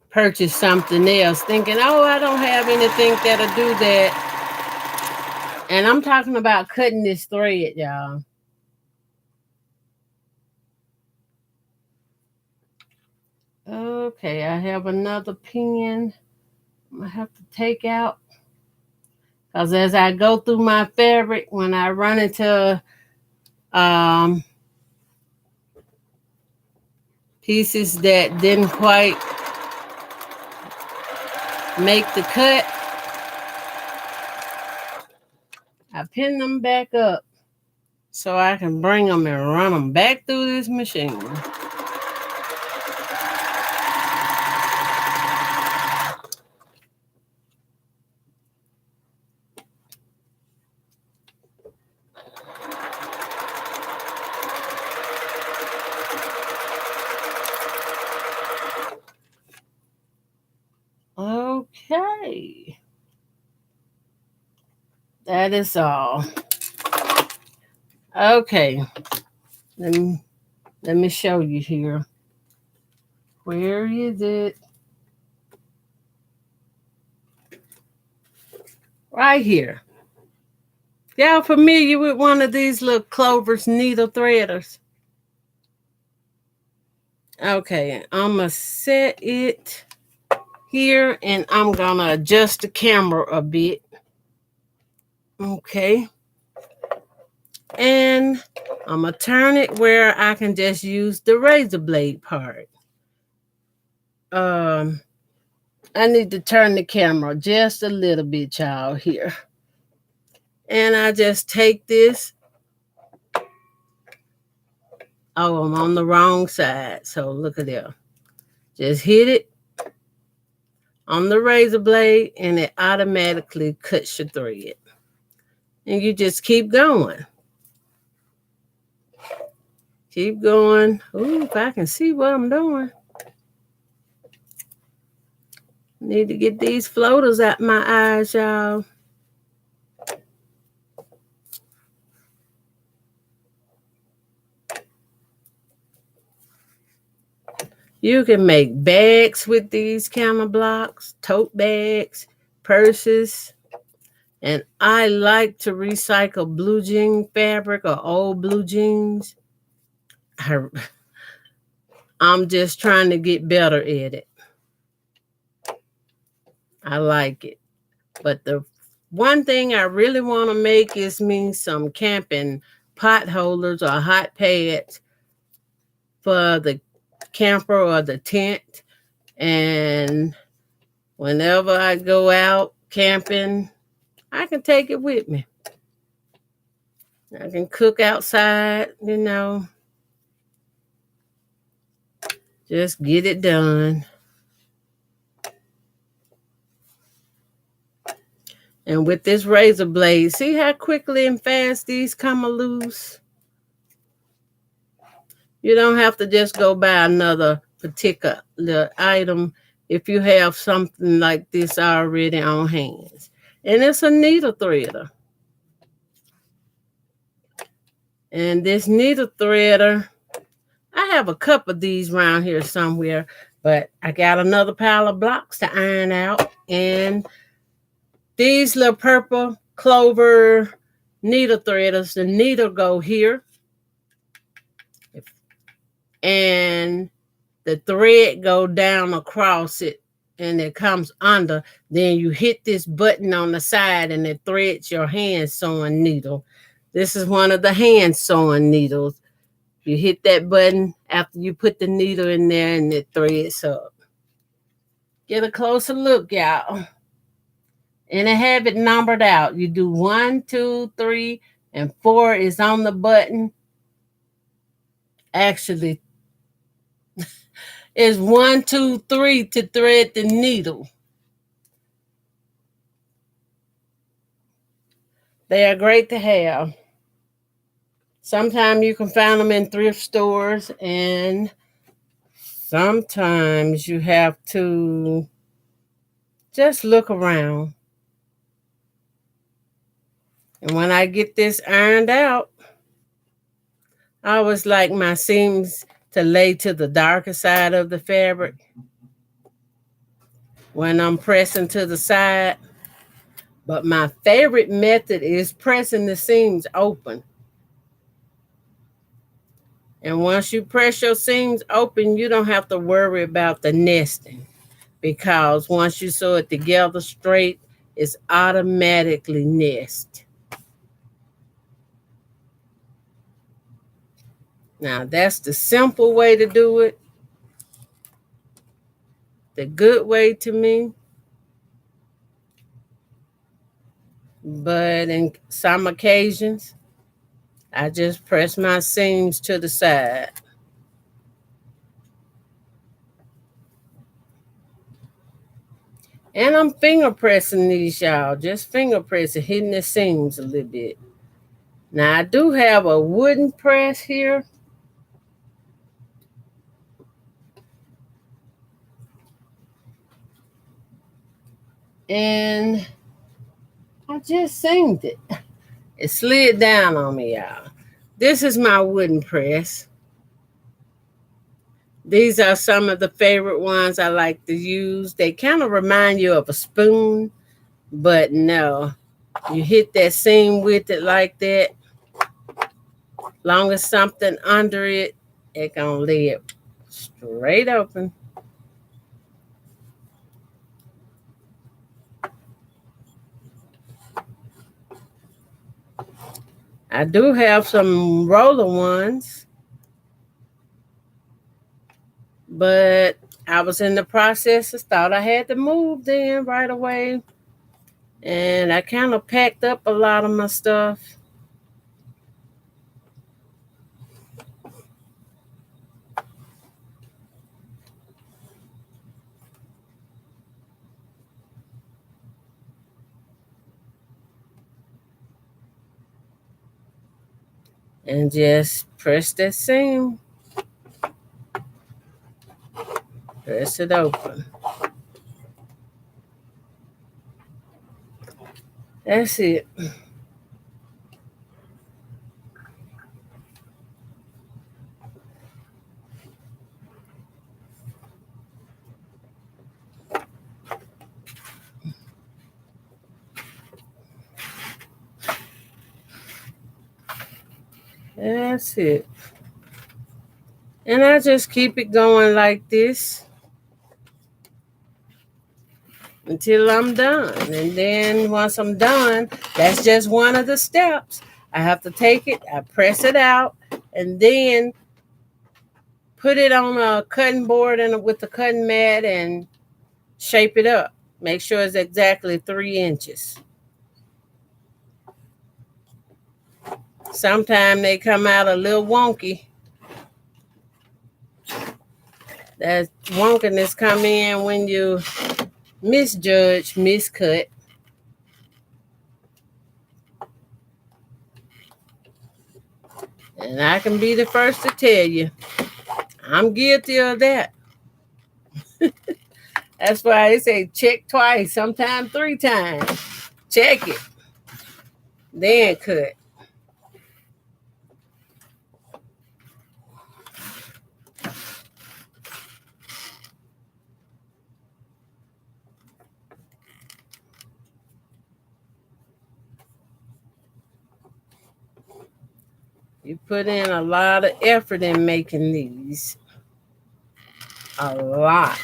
purchase something else thinking, oh, I don't have anything that'll do that. And I'm talking about cutting this thread, y'all. Okay, I have another pen I'm gonna have to take out. Because as I go through my fabric, when I run into pieces that didn't quite make the cut, I pin them back up so I can bring them and run them back through this machine. Okay. That is all. Okay. Let me show you here. Where is it? Right here. Y'all familiar with one of these little Clover's needle threaders? Okay, I'm going to set it here and I'm going to adjust the camera a bit. Okay. And I'm going to turn it where I can just use the razor blade part. Um, I need to turn the camera just a little bit, y'all, here. And I just take this. Oh, I'm on the wrong side. So look at there. Just hit it on the razor blade and it automatically cuts your thread. And you just keep going. Keep going. Ooh, if I can see what I'm doing. Need to get these floaters out my eyes, y'all. You can make bags with these camera blocks, tote bags, purses. And I like to recycle blue jean fabric or old blue jeans. I'm just trying to get better at it. I like it. But the one thing I really want to make is me some camping pot holders or hot pads for the camper or the tent. And whenever I go out camping, I can take it with me. I can cook outside, just get it done. And with this razor blade, see how quickly and fast these come loose? You don't have to just go buy another particular item if you have something like this already on hands. And it's a needle threader. And this needle threader, I have a couple of these around here somewhere, but I got another pile of blocks to iron out. And these little purple clover needle threaders, the needle go here. And the thread go down across it and it comes under. Then you hit this button on the side and it threads your hand sewing needle. This is one of the hand sewing needles. You hit that button after you put the needle in there and it threads up. Get a closer look, y'all. And I have it numbered out. You do 1, 2, 3, and 4 is on the button. Actually, it's 1, 2, 3 to thread the needle. They are great to have. Sometimes you can find them in thrift stores, and sometimes you have to just look around. And when I get this ironed out, I always like my seams to lay to the darker side of the fabric when I'm pressing to the side. But my favorite method is pressing the seams open. And once you press your seams open, you don't have to worry about the nesting, because once you sew it together straight, it's automatically nest. Now, that's the simple way to do it, the good way to me. But in some occasions, I just press my seams to the side. And I'm finger pressing these, y'all. Just finger pressing, hitting the seams a little bit. Now, I do have a wooden press here. And I just seamed it. It slid down on me, y'all. This is my wooden press. These are some of the favorite ones I like to use. They kind of remind you of a spoon, but no. You hit that seam with it like that. Long as something under it, it gonna lay it straight open. I do have some roller ones, but I was in the process of thought I had to move then right away. And I kind of packed up a lot of my stuff. And just press that seam, press it open. That's it. That's it. And I just keep it going like this until I'm done. And then once I'm done, that's just one of the steps. I have to take it, I press it out, and then put it on a cutting board and with the cutting mat and shape it up. Make sure it's exactly 3 inches. Sometimes they come out a little wonky. That wonkiness come in when you misjudge, miscut. And I can be the first to tell you, I'm guilty of that. That's why they say check twice, sometimes 3 times. Check it, then cut. You put in a lot of effort in making these. A lot.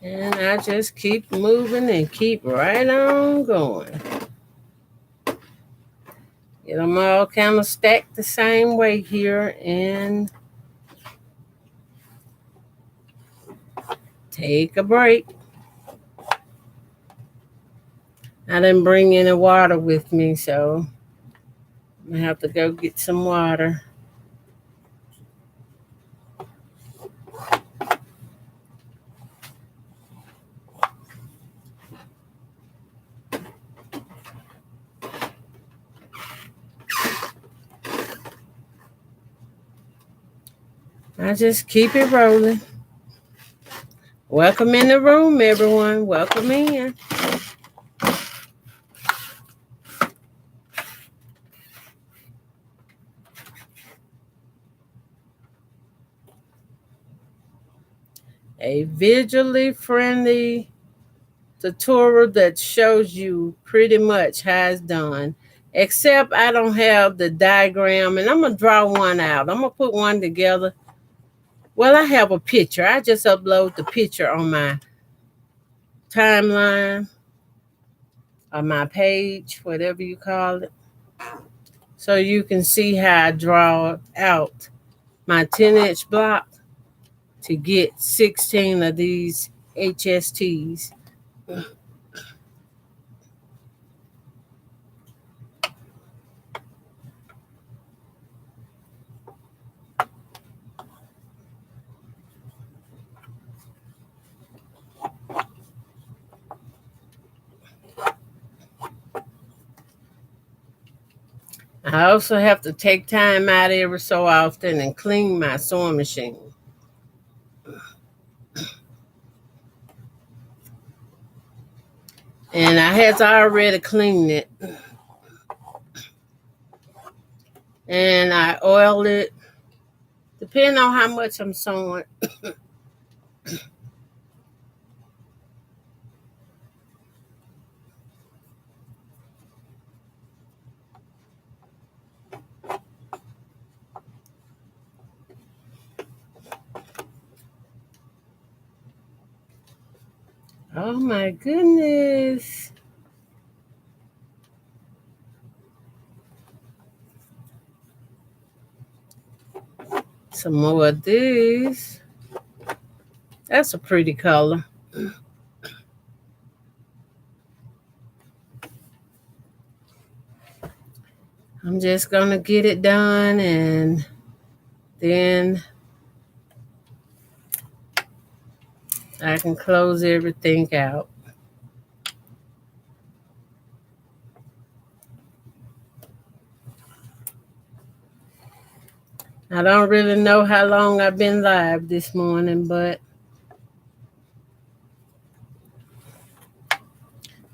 And I just keep moving and keep right on going. Get them all kind of stacked the same way here and take a break. I didn't bring any water with me, so I'm going to have to go get some water. I just keep it rolling. Welcome in the room, everyone. Welcome in. A visually friendly tutorial that shows you pretty much how it's done. Except I don't have the diagram, and I'm going to draw one out. I'm going to put one together. Well, I have a picture. I just upload the picture on my timeline or my page, whatever you call it. So you can see how I draw out my 10-inch block to get 16 of these HSTs. I also have to take time out every so often and clean my sewing machine. And I had already cleaned it. And I oiled it, depending on how much I'm sewing. Oh my goodness. Some more of these. That's a pretty color. I'm just gonna get it done and then I can close everything out. I don't really know how long I've been live this morning, but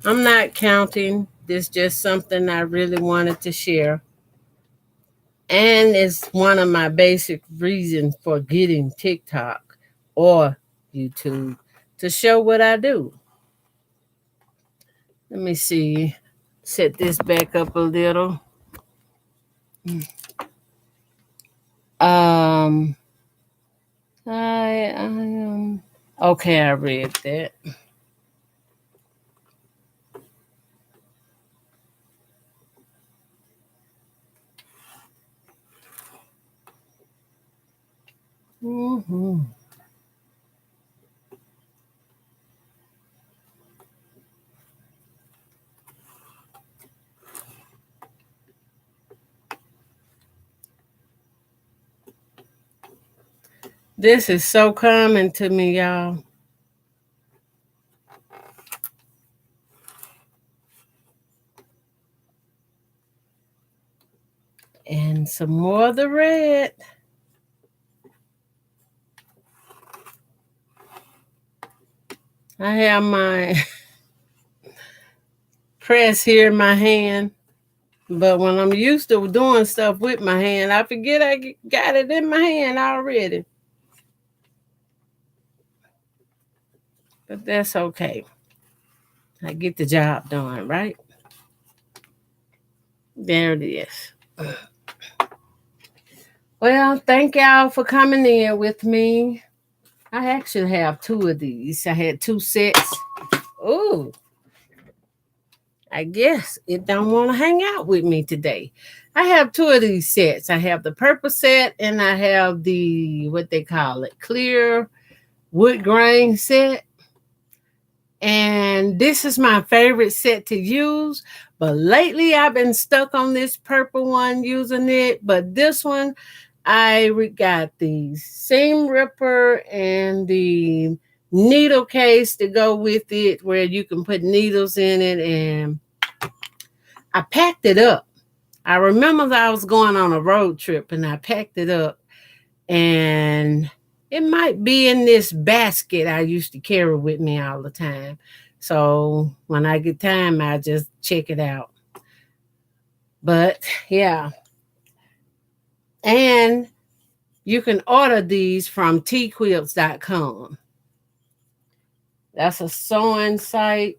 I'm not counting. This just something I really wanted to share. And it's one of my basic reasons for getting TikTok or YouTube to show what I do. Let me see. Set this back up a little. Um, I okay. I read that. hmm This is so common to me, y'all. And some more of the red. I have my press here in my hand, but when I'm used to doing stuff with my hand, I forget I got it in my hand already. But that's okay. I get the job done, right? There it is. Well, thank y'all for coming in with me. I actually have two of these. I had two sets. Ooh, I guess it don't want to hang out with me today. I have two of these sets. I have the purple set and I have the what they call it, clear wood grain set. And this is my favorite set to use. But lately I've been stuck on this purple one using it. But this one, I got the seam ripper and the needle case to go with it where you can put needles in it. And I packed it up. I remember that I was going on a road trip and I packed it up. And it might be in this basket I used to carry with me all the time. So when I get time, I just check it out. But yeah. And you can order these from tquilts.com. That's a sewing site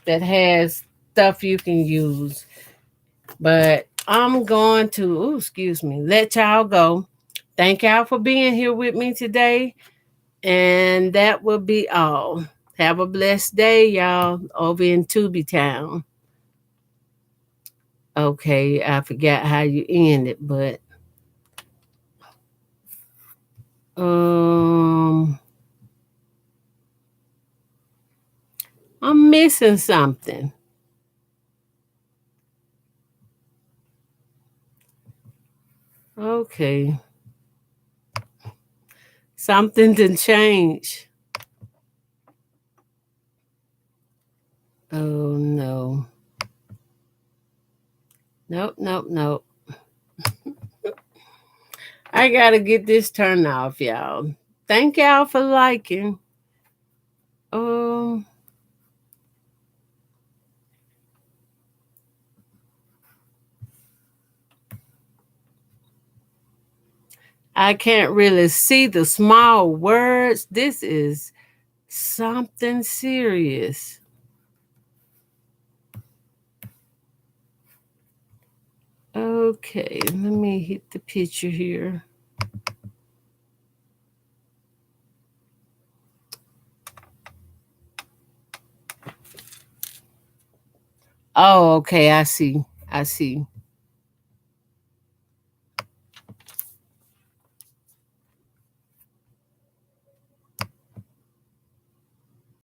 that has stuff you can use. But I'm going to, excuse me, let y'all go. Thank y'all for being here with me today. And that will be all. Have a blessed day, y'all, over in Tubi Town. Okay, I forgot how you end it, but um I'm missing something. Okay. Something to change. Oh no. Nope, nope, nope. I gotta get this turned off, y'all. Thank y'all for liking. Um, I can't really see the small words. This is something serious. Okay, let me hit the picture here. Oh, okay. I see. I see.